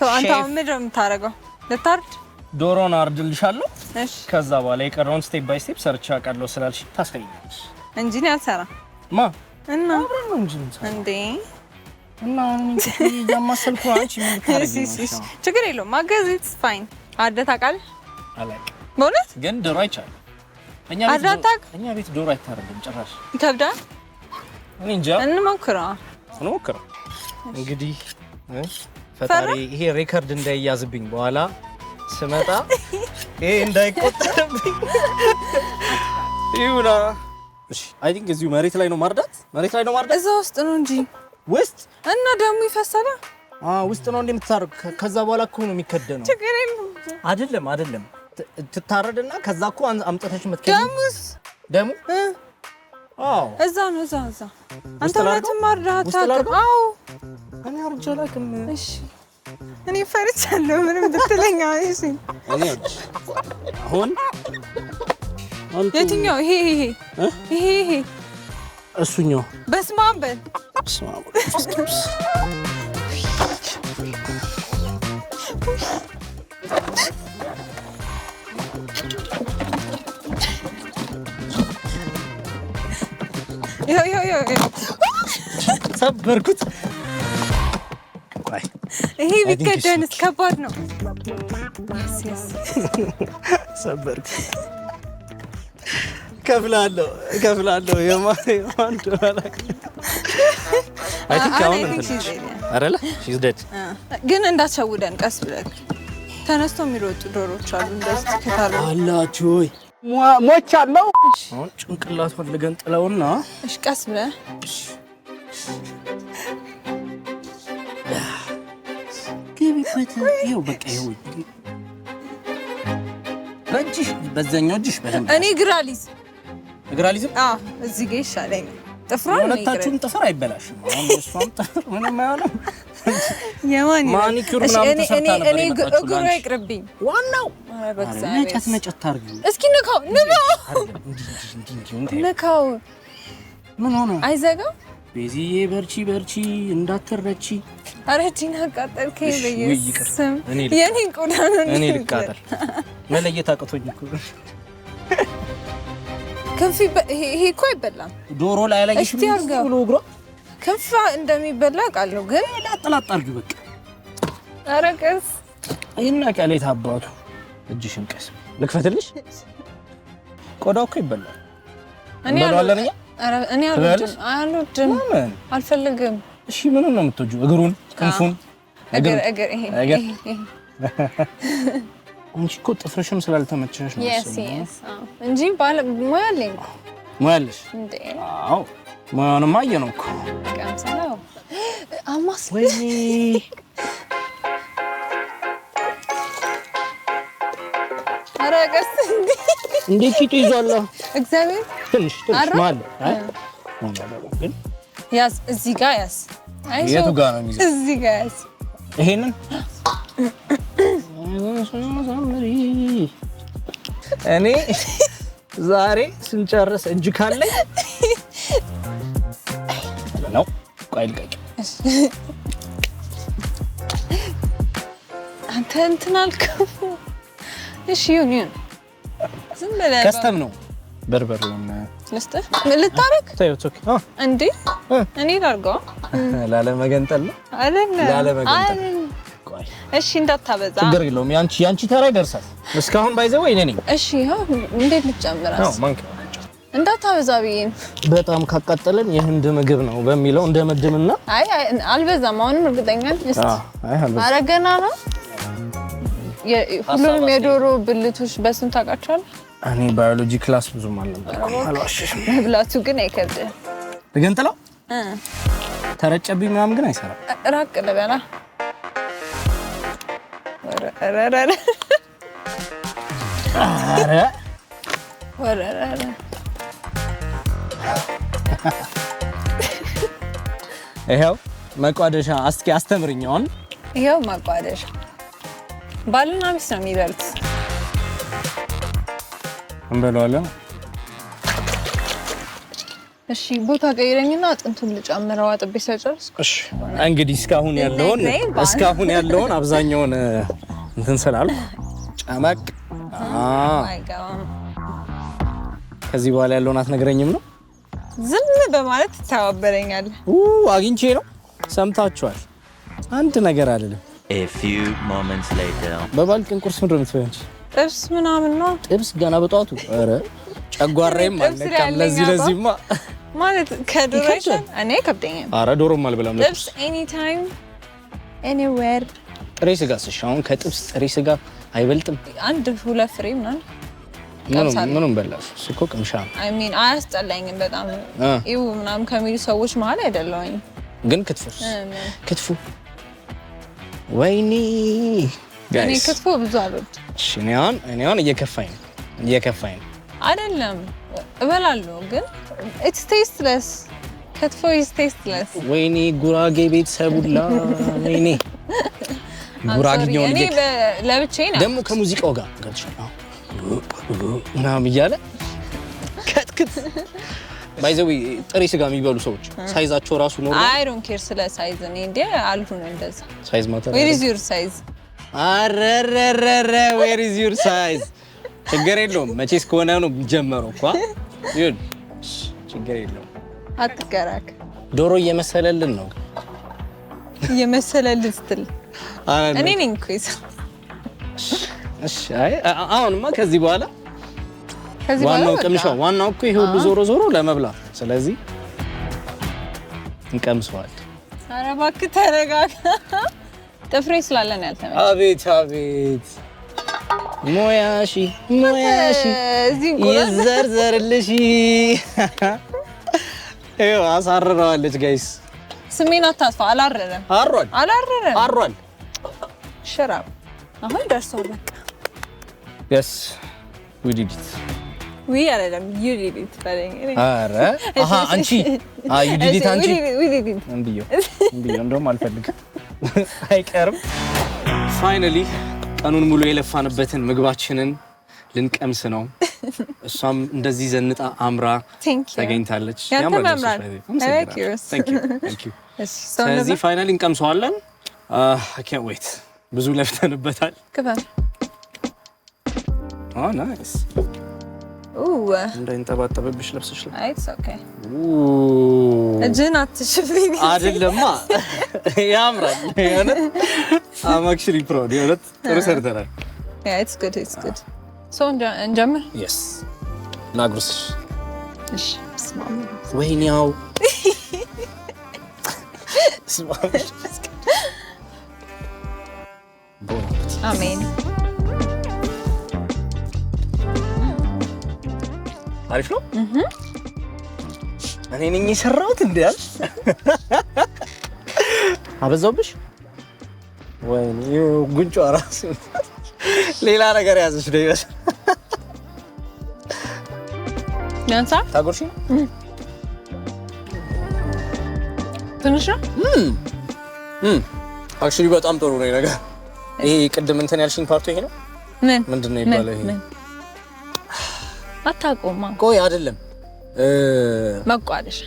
አንተ አሁን ምንድን ነው የምታደርገው? ልታርድ? ዶሮን አርድልሻለሁ። እሺ ከዛ በኋላ የቀረውን ስቴፕ ባይ ስቴፕ ሰርቻ አውቃለሁ ስላልሽ ታሳይኛለሽ። እንጂ እኔ አልሰራም። ማ እና አብረን ነው እንጂ እንዴ እና ያማሰልኩ አንቺ ምን ታደርጊ ነው? ችግር የለውም ማገዝ ኢትስ ፋይን። አርደህ ታውቃለህ? አላውቅም። በእውነት ግን ዶሮ አይቻልም። እኛ ቤት ዶሮ አይታረድም ጭራሽ። ይከብዳል። እኔ እንጃ። እንሞክረው እንግዲህ ፈጣሪ ይሄ ሬከርድ እንዳይያዝብኝ በኋላ ስመጣ ይሄ እንዳይቆጠርብኝ ይሁና። እሺ አይ ቲንክ እዚሁ መሬት ላይ ነው ማርዳት። እዛ ውስጥ ነው እንጂ ውስጥ እና ደግሞ ይፈሳል። ውስጥ ነው እንደምታረግ። ከዛ በኋላ እኮ ነው የሚከደነው። ችግር የለውም። አይደለም ትታረድና ከዛ እኮ አምጥተሽ የምትከደው ደሙ እዛ ነው። እዛ አንተ እውነትም አርዳህ አታውቅም? አዎ እኔ አርጄ አላውቅም። እሺ እኔ ፈርቻለሁ ምንም ብትለኝ። እሺ እኔ አሁን የትኛው? ይሄ እሱኛው። በስመ አብ በል። ሰበርኩት። ይሄ ቢከደንስ ከባድ ነው። ሰበርኩት። እከፍላለሁ። የማን ዶላር ግን እንዳትሸውደን። ቀስ ብለህ ተነስቶ የሚሮጡ ዶሮች አሉ። እንደዚህ ከታሉ አላችሁ ወይ? ሞቻለሁ። አሁን ጭንቅላት ፈልገን ጥለውና እሺ ቀስ ብለህ ግቢበት። ይኸው በቃ ይኸው በእጅሽ በዛኛው እጅሽ በደንብ እኔ እግራሊዝም እዚህ ጋር ይሻለኛል። ጥፍሯን ሁለታችሁም ጥፍር አይበላሽም። አሁን እሷም ጥፍር ምንም አይሆንም። ማኒኩር ምናምን ተሰርታ ነበር። እኔ እግሩ አይቅርብኝ። ዋናው ነጨት አድርጊው እስኪ። ንካው። ምን ሆነ? አይዘጋም። ቤዚዬ በርቺ እንዳትረቺ። ኧረ እጅን አቃጠልከኝ። በኢየሱስ ስም የኔን ቆዳ ነው እኔ ልቃጠል። መለየት አቅቶኝ እኮ ክንፍ። ይሄ እኮ አይበላም። ዶሮ ላይ አላየሽም? እስቲ አድርገው ብሎ እግሯ ክንፍ እንደሚበላ ቃለሁ፣ ግን ላጥላጥ አድርጊው በቃ። ኧረ ቀስ ይሄና ቃሌት አባቱ እጅሽን ቀስ ልክፈትልሽ። ቆዳው እኮ ይበላል። እኔ አልወድም። አልፈልግም። እሺ ምኑን ነው የምትወጂው? እግሩን? ክንፉን? እግር ይሄ አንቺ እኮ ጥፍርሽም ስላልተመቸሽ ነው እንጂ ሙያ አለኝ። ሙያ አለሽ እንዴ? አዎ ሙያውንማ አየነው እኮ። ወይኔ ኧረ ቀስ እንዴት ቂጡ ይዟል? እግዚአብሔር ትንሽ ማለት ግን ያዝ። እዚህ ጋር ያዝ። የቱ ጋር ነው የሚይዘው? እዚህ ጋር ያዝ። ይሄንን እኔ ዛሬ ስንጨርስ እጅ ካለኝ ነው። ቆይ ልቀቂ። አንተ እንትን አልከው። እሺ ይሁን። ዝም ብለህ ከስተም ነው። በርበሬውን ልስጥህ። ልታረግ እንዴ? እኔ ላድርገው። ላለመገንጠል ነው። አይደለም ላለመገንጠል ቆይ እሺ እንዳታበዛ ችግር የለውም ያንቺ ተራ ይደርሳል እስካሁን ባይዘው እኔ ነኝ እሺ ያው እንዴት ልጨምራስ ነው ማንከ እንዳታበዛ ብዬን በጣም ካቃጠለን የህንድ ምግብ ነው በሚለው እንደመድምና አይ አልበዛም አሁንም እርግጠኛ ነኝ አይ አልበዛም አረገና ነው ሁሉንም የዶሮ ብልቶች በስንት ታውቃቸዋለህ እኔ ባዮሎጂ ክላስ ብዙም አልነበርኩም አልዋሽሽም መብላቱ ግን አይከብድም ለገንጥለው ተረጨብኝ ምናምን ግን አይሰራም ራቅ ልበላ ወረረረ አረ ወረረረ ይሄው መቋደሻ እስኪ አስተምርኝ አሁን ይሄው መቋደሻ ባልና ሚስት ነው የሚበሉት እንበለዋለን እሺ ቦታ ቀይረኝና አጥንቱን ልጨምረው አጥቤ ሳይጨርስ እሺ እንግዲህ እስካሁን ያለውን አብዛኛውን እንትን ስላል ጨመቅ አይጋም ከዚህ በኋላ ያለውን አትነግረኝም ነው ዝም በማለት ተባበረኛል አግኝቼ ነው ሰምታችኋል አንድ ነገር አይደለም A few moments later በባልቀን ቁርስ ምንድን ነው የምትበይው ጥብስ ምናምን ነው ጥብስ ገና በጧቱ ኧረ ጨጓራዬም አልነካም ለዚህማ ማለት ከዶሮይሽን እኔ ከብደኛ ኧረ ዶሮም አልበላም ጥብስ ኤኒ ታይም ኤኒዌር ጥሬ ስጋ አሁን ከጥብስ ጥሬ ስጋ አይበልጥም አንድ ሁለት ፍሬ ምናምን ምንም በላሽ እኮ ቅምሻ አይ ሚን አያስጠላኝም በጣም ይው ምናምን ከሚሉ ሰዎች መሀል አይደለሁኝ ግን ክትፎ ወይኔ እኔ ክትፎ ብዙ አልወድም እሺ እኔ አሁን እየከፋኝ ነው አይደለም እበላለሁ ግን it's tasteless ክትፎ is tasteless ወይኔ ጉራጌ ቤተሰቡላ ወይኔ ጉራጌኛው እኔ ለብቻዬ ነው ደግሞ ከሙዚቃው ጋር ገብቻለሁ ናም ይያለ ከትክት ባይዘው ጥሬ ስጋ የሚበሉ ሰዎች ሳይዛቸው ራሱ ነው I don't care ስለ ሳይዝ እኔ እንደ አልሁን እንደዛ ሳይዝ ማተር where is your size አረረረረ where is your size ችግር የለውም መቼስ ከሆነ ነው የሚጀመረው እኮ ይሁን ችግር የለውም አትከራክ ዶሮ እየመሰለልን ነው እየመሰለልን ስትል እኔ ነኝ እኮ እሺ አይ አሁንማ ከዚህ በኋላ ዋናው ቅምሻው ዋናው እኮ ይሄ ሁሉ ዞሮ ለመብላት ስለዚህ እንቀምሰዋል ኧረ እባክህ ተረጋጋ ጥፍሬ ስላለን ያልተመቸኝ አቤት ሞያሺ ይዘርዘርልሽ ይኸው አሳርረዋለች ጋይስ ስሜን አታጥፋ አላረረም አሯል ሽራብ አሁን ደርሷል በቃ yes we did it we አይደለም you did it በለኝ ኧረ አንቺ you did it አንቺ we did it እንብየው እንደውም አልፈልግም አይቀርም ፋይናሊ ቀኑን ሙሉ የለፋንበትን ምግባችንን ልንቀምስ ነው እሷም እንደዚህ ዘንጣ አምራ ተገኝታለች ያምራል thank you ስለዚህ ፋይናሊ እንቀምሰዋለን I can't wait ብዙ ለፍተንበታል ክፈል ናይስ እንዳይንጠባጠብብሽ ለብሰሽ ነው it's okay እጅን አትሽፍኝ አይደለማ ያምራል የሆነ I'm actually proud የሆነ ጥሩ ሰርተናል yeah it's good so እንጀምር yes ናግሩስሽ እሺ ወይኔው አሜን አሪፍ ነው እኔ ነኝ የሰራሁት እንዴ ያል አበዛውብሽ ወይኔ ጉንጯ ራሱ ሌላ ነገር ያዘሽ ነው ይመስል ያንሳ ታጎርሺ ትንሽ ነው አክቹሊ በጣም ጥሩ ነው ነገር ይሄ ቅድም እንትን ያልሽኝ ፓርቱ ይሄ ነው ምንድን ነው ይባላል ይሄ አታቆማ ቆይ አይደለም መቋደሽ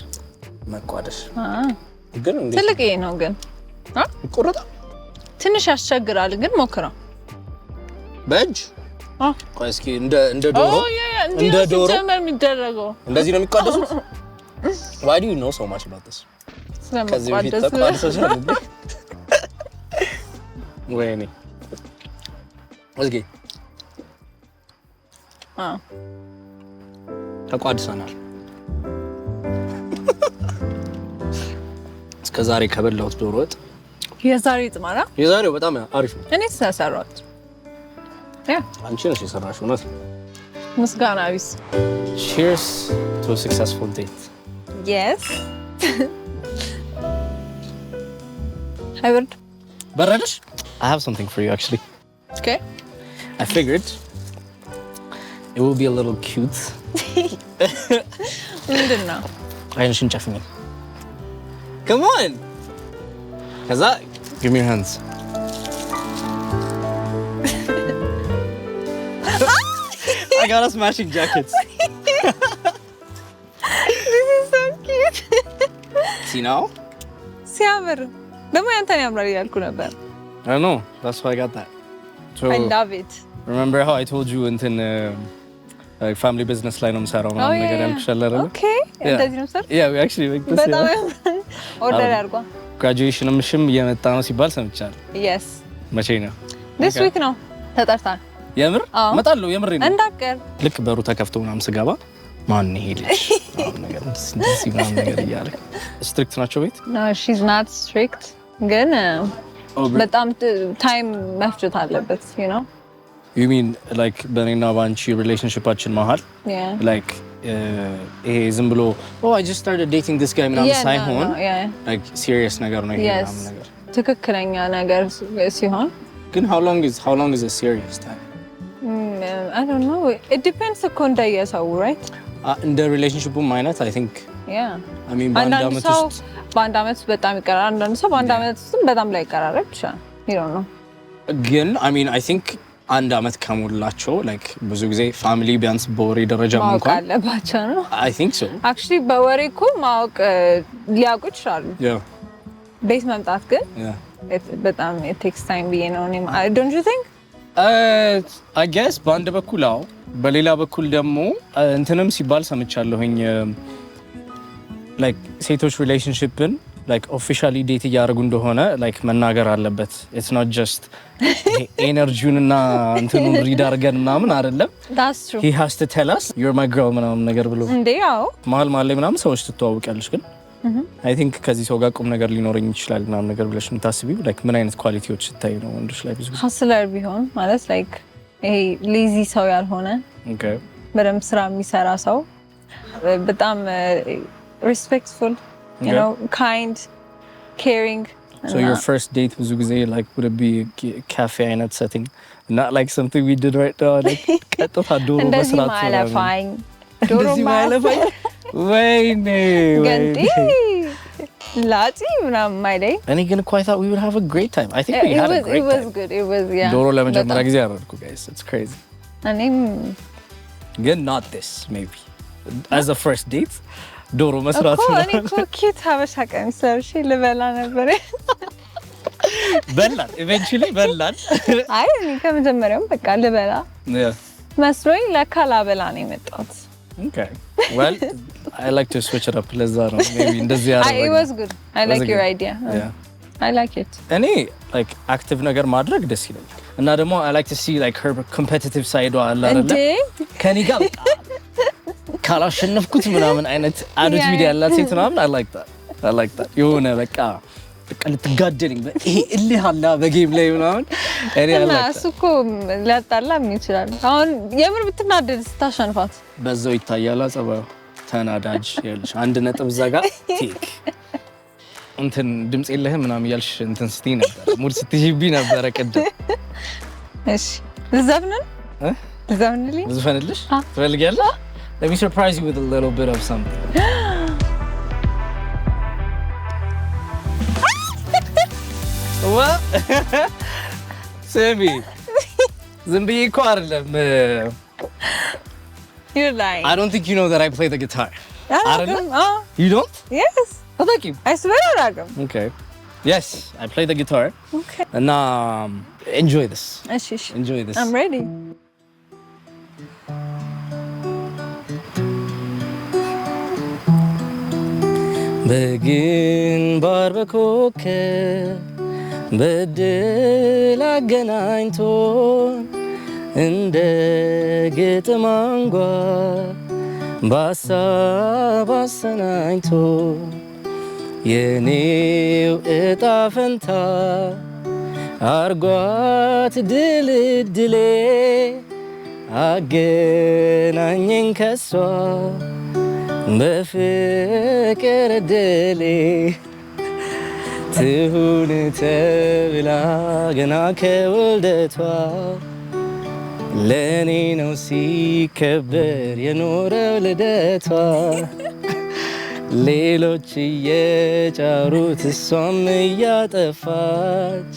ግን እንዴ ትልቅ ይሄ ነው ግን ቁርጣ ትንሽ ያስቸግራል ግን ሞክረው በእጅ ቆይ እስኪ እንደ ዶሮ እንደ ዶሮ ጀመር የሚደረገው እንደዚህ ነው የሚቋደሱት why do you know so much about this ከዚህ በፊት ተቋደሰሽ ወይኔ ወዝጌ ተቋድሰናል። እስከ ዛሬ ከበላሁት ዶሮ ወጥ የዛሬው ጥማራ የዛሬው በጣም አሪፍ ነው። እኔ ተሰራሁት አንቺ ነሽ የሰራሽው ነው። ምስጋና ቢስ Cheers to a successful date. Yes. Howard. በረደሽ? I have something for you actually. Okay. I figured it will be a little cute. ምንድን ነው? አይንሽን ጨፍኝ. Come on. ከዛ give me your hands. I got us matching jackets. This is so cute. See now? ሲያምር ደግሞ ያንተን ያምራል እያልኩ ነበር። I know. That's why I got that. So I love it. remember how I told you እንትን family business ላይ ነው የምሰራው ምናምን ነገር ያልኩሽ አለ አይደል? Okay. እንደዚህ ነው ሰር? Yeah, we actually make this. በጣም ያምራል። ኦርደር አድርጓ። graduationምሽም እየመጣ ነው ሲባል ሰምቻለሁ። Yes. መቼ ነው? This week ነው ተጠርታል። የምር እመጣለሁ። የምር ነው። እንዳቀር ልክ በሩ ተከፍቶ ምናምን ስገባ ማን ይሄ ልጅ ነገር እንደዚህ ምናምን ነገር እያለ ስትሪክት ናቸው ቤት? No, she's not strict. ግን በጣም ታይም መፍጀት አለበት, you know? You mean like በኔና ባንቺ ሪሌሽንሺፓችን መሀል Yeah. like ይሄ ዝም ብሎ oh I just started dating this guy ምናምን ሳይሆን like serious ነገር ነው ይሄ ምናምን ነገር ትክክለኛ ነገር ሲሆን ግን how long is a serious time? I don't know. It depends እኮ እንደየሰው, right? እንደ ሪሌሽንሺፑም አይነት I think Yeah. I mean በአንድ አመት ውስጥ በአንድ አመት ውስጥ በጣም ይቀራል። አንዳንድ ሰው በአንድ አመት ውስጥ በጣም ላይ ይቀራረብ ይችላል። You don't know. ግን I mean I think አንድ አመት ከሞላቸው like ብዙ ጊዜ ፋሚሊ ቢያንስ በወሬ ደረጃ ማወቅ እንኳን አለባቸው ነው። I think so. Actually በወሬ እኮ ማወቅ ሊያውቁ ይችላሉ። Yeah. ቤት መምጣት ግን በጣም it takes time ብዬ ነው እኔ don't you think? I guess በአንድ በኩል አዎ፣ በሌላ በኩል ደግሞ እንትንም ሲባል ሰምቻለሁኝ like ሴቶች ሪሌሽንሺፕን like officially ዴት እያደረጉ እንደሆነ like መናገር አለበት. It's not just ኤነርጂውንና እንትኑን ሪድ አድርገን ምናምን አይደለም። That's true. He has to tell us you're my girl ምናምን ነገር ብሎ እንዴ ያው መሀል ላይ ምናምን ሰዎች ትተዋወቂያለሽ ግን I think ከዚህ ሰው ጋር ቁም ነገር ሊኖረኝ ይችላል ምናምን ነገር ብለሽ የምታስቢው like ምን አይነት ኳሊቲዎች ስታይ ነው ወንዶች ላይ ብዙ ጊዜ? hustler ቢሆን ማለት like ይሄ ሌዚ ሰው ያልሆነ Okay. በደንብ ስራ የሚሰራ ሰው በጣም respectful, you know, kind, caring. So your first date ብዙ ጊዜ like would it be a cafe አይነት setting? Not like something we did right now like ቀጥታ ዶሮ እንደዚህ መስራት ማለፋኝ ዶሮ ማለፋኝ ወይኔ ገንዲ ላቲ ምናምን ማይለኝ እኔ ግን እኮ I thought we would have a great time. I think we had a great it was time. good. It was yeah. ዶሮ ለመጀመሪያ ጊዜ አደረኩ guys. It's crazy. እኔም ግን not this maybe. As a first date ዶሮ መስራት ነው። እኔ እኮ ኪት ሀበሻ ቀሚስ ለብሼ ልበላ ነበር። በላን eventually በላን። አይ እኔ ከመጀመሪያውም በቃ ልበላ መስሎኝ ለካ ላበላ ነው የመጣሁት። Okay. Well, I like to switch it up. ለዛ ነው maybe እንደዚህ ያደረገ. It was good. I like your idea. Yeah. I like it. እኔ like active ነገር ማድረግ ደስ ይለኛል እና ደግሞ I like to see like her competitive side አለ አይደለ? ከኔ ጋር በቃ ካላሸነፍኩት ምናምን አይነት attitude ያላት ሴት ምናምን I like that. የሆነ በቃ ልትጋደልኝ ይሄ እልህ አለ በጌም ላይ ምናምን እኔ I like that. እሱ እኮ ሊያጣላም ይችላል። አሁን የምር ብትናደድ ስታሸንፋት በዛው ይታያል ጸባዩ ተናዳጅ ያልሽ አንድ ነጥብ እዛ ጋር ቲክ እንትን ድምጽ የለህም ምናምን ያልሽ እንትን ስትይ ነበር ሙድ ስትይብኝ ነበር ቅድም። እሺ ልዘፍንን ልዘፍንልኝ ልዘፍንልሽ ትፈልጊያለሽ? Let me surprise you with a little bit of something. What? Sammy. ዝም ብዬ እኮ አይደለም You're lying. I don't think you know that I play the guitar. አይደለም? You don't? Yes. Oh, thank you. I swear አላውቅም። Okay. Yes, I play the guitar. Okay. And enjoy this. እሺ እሺ. Enjoy this. I'm ready. በግንባር በኮከብ በድል አገናኝቶን እንደ ግጥም አንጓ በሀሳብ አሰናኝቶን የኔው እጣ ፈንታ አርጓት ድልድሌ አገናኘን ከሷ በፍቅር ድሌ ትሁን ተብላ ገና ከውልደቷ ለእኔ ነው ሲከበር የኖረው ልደቷ ሌሎች እየጫሩት እሷም እያጠፋች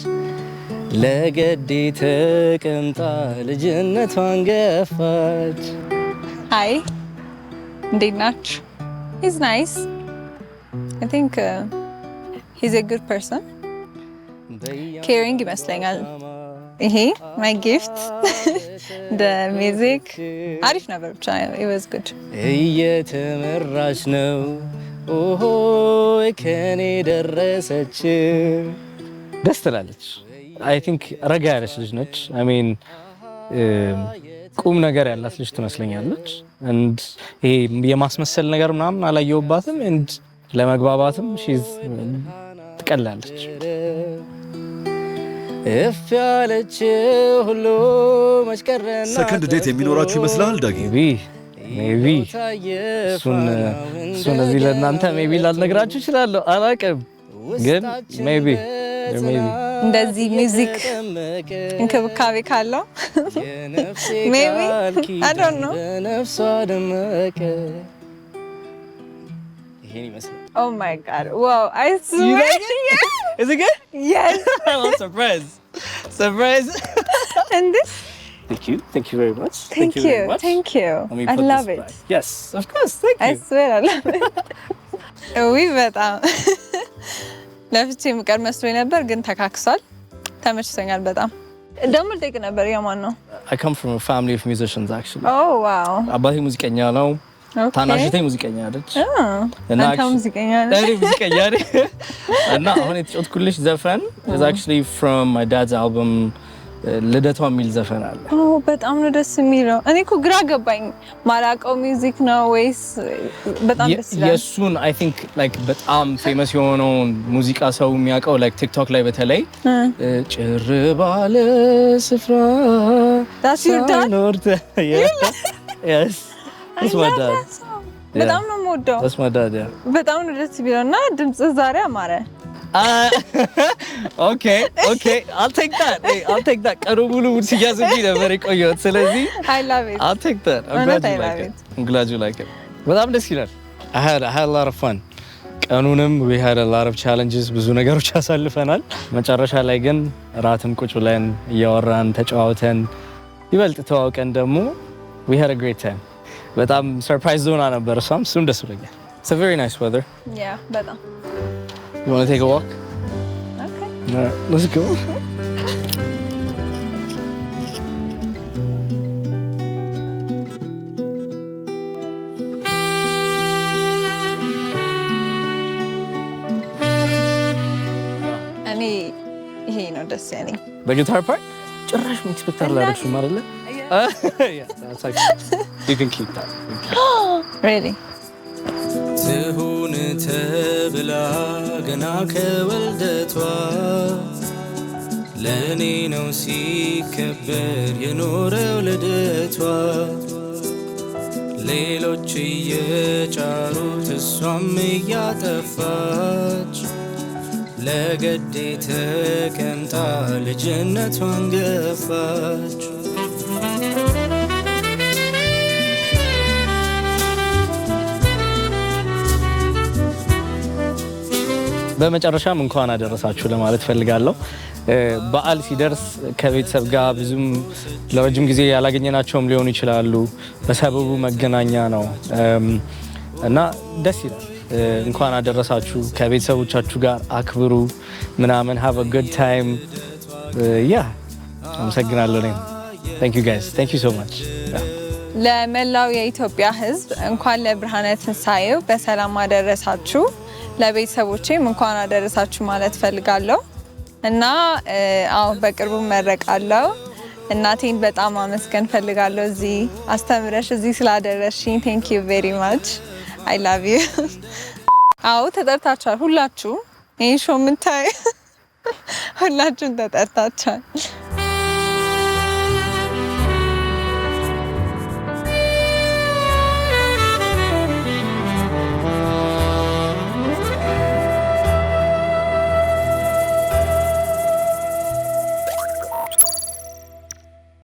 ለገዴ ተቀምጣ ልጅነቷን ገፋች። አይ እንዴት ናችሁ? He's nice. I think he's a good person. Caring ይመስለኛል። ይሄ my gift the music አሪፍ ነበር ብቻ it was good. እየተመራች ነው ኦሆ ከኔ ደረሰች ደስ ትላለች። I think ረጋ ያለች ልጅ ነች። I mean ቁም ነገር ያላት ልጅ ትመስለኛለች። and ይሄ የማስመሰል ነገር ምናምን አላየውባትም and ለመግባባትም she's ትቀላለች። እፍ ያለች ሁሉ መሽከረና ሰከንድ ዴት የሚኖራችሁ ይመስላል ዳጊ? ሜቢ እሱን እዚህ ለእናንተ ሜቢ ላልነግራችሁ እችላለሁ፣ አላውቅም። ግን ሜቢ እንደዚህ ሚውዚክ እንክብካቤ ካለው ሜቢ I don't know. በነፍሷ ደመቀ ይሄን ይመስላል። Oh my god. Wow, I swear. Is it good? Yes. I'm surprised. Surprise. And this? Thank you very much. Thank you. Thank you. I love it. Back. Yes, of course. Thank you. I swear I love it. Oui, በጣም ለፍቼ ምቀር መስሎኝ ነበር ግን ተካክሷል። ተመችቶኛል በጣም። ደግሞ ልጠይቅ ነበር የማን ነው? I come from a family of musicians actually. Oh wow. አባቴ ሙዚቀኛ ነው። ታናሽቴ ሙዚቀኛ አይደች እና ሙዚቀኛ ነች። እኔ ሙዚቀኛ ነኝ እና አሁን የተጫወትኩልሽ ዘፈን is actually from my dad's album ልደቷ የሚል ዘፈን አለ። በጣም ነው ደስ የሚለው። እኔ እኮ ግራ ገባኝ ማላውቀው ሚውዚክ ነው ወይስ በጣም ደስ ይላል። የሱን I think like በጣም ፌመስ የሆነውን ሙዚቃ ሰው የሚያውቀው like TikTok ላይ በተለይ ጭር ባለ ስፍራ That's your dad? Yes. That's my dad. በጣም ነው የምወደው። That's my dad, yeah. በጣም ነው ደስ የሚለው እና ድምጽ ዛሬ አማረ። Okay. I'll take that. Hey, I'll take that. ቀኑ ሙሉ ሲያዝብኝ ነበር የቆየሁት። ስለዚህ I love it. I'll take that. I'm glad you like it. በጣም ደስ ይላል። I had a lot of fun. ቀኑንም we had a lot of challenges. ብዙ ነገሮች አሳልፈናል። መጨረሻ ላይ ግን ራትም ቁጭ ብለን እያወራን ተጫዋውተን ይበልጥ ተዋውቀን ደግሞ we had a great time. በጣም ሰርፕራይዝ ሆና ነበር እሱም ደስ ብሎኛል። It's a very nice weather. Yeah, በጣም. You want to take a walk? Okay. All right, let's go. እኔ ይሄ ነው ደስ ያለኝ። በጊታር ፓርት ጭራሽ ኤክስፔክት አላደረግሽም አይደለ? Yeah, that's like you can keep that. Really? ትሁን ተብላ ገና ከወልደቷ ለእኔ ነው ሲከበር የኖረው ልደቷ ሌሎች እየጫሩት እሷም እያጠፋች ለገዴ ተቀምጣ ልጅነቷን ገፋች። በመጨረሻም እንኳን አደረሳችሁ ለማለት ፈልጋለሁ። በዓል ሲደርስ ከቤተሰብ ጋር ብዙም ለረጅም ጊዜ ያላገኘናቸውም ሊሆኑ ይችላሉ። በሰበቡ መገናኛ ነው እና ደስ ይላል። እንኳን አደረሳችሁ። ከቤተሰቦቻችሁ ጋር አክብሩ ምናምን have a good time. አመሰግናለሁ። እኔም thank you guys. Thank you so much. ለመላው የኢትዮጵያ ሕዝብ እንኳን ለብርሃነ ትንሣኤው በሰላም አደረሳችሁ። ለቤተሰቦቼም እንኳን አደረሳችሁ ማለት ፈልጋለሁ እና አዎ በቅርቡ መረቃለሁ። እናቴን በጣም አመስገን ፈልጋለሁ እዚህ አስተምረሽ እዚህ ስላደረሽኝ ቴንክ ዩ ቬሪ ማች አይ ላቭ ዩ። አዎ ተጠርታችኋል ሁላችሁ ይሄን ሾው የምታይ ሁላችሁም ተጠርታችኋል።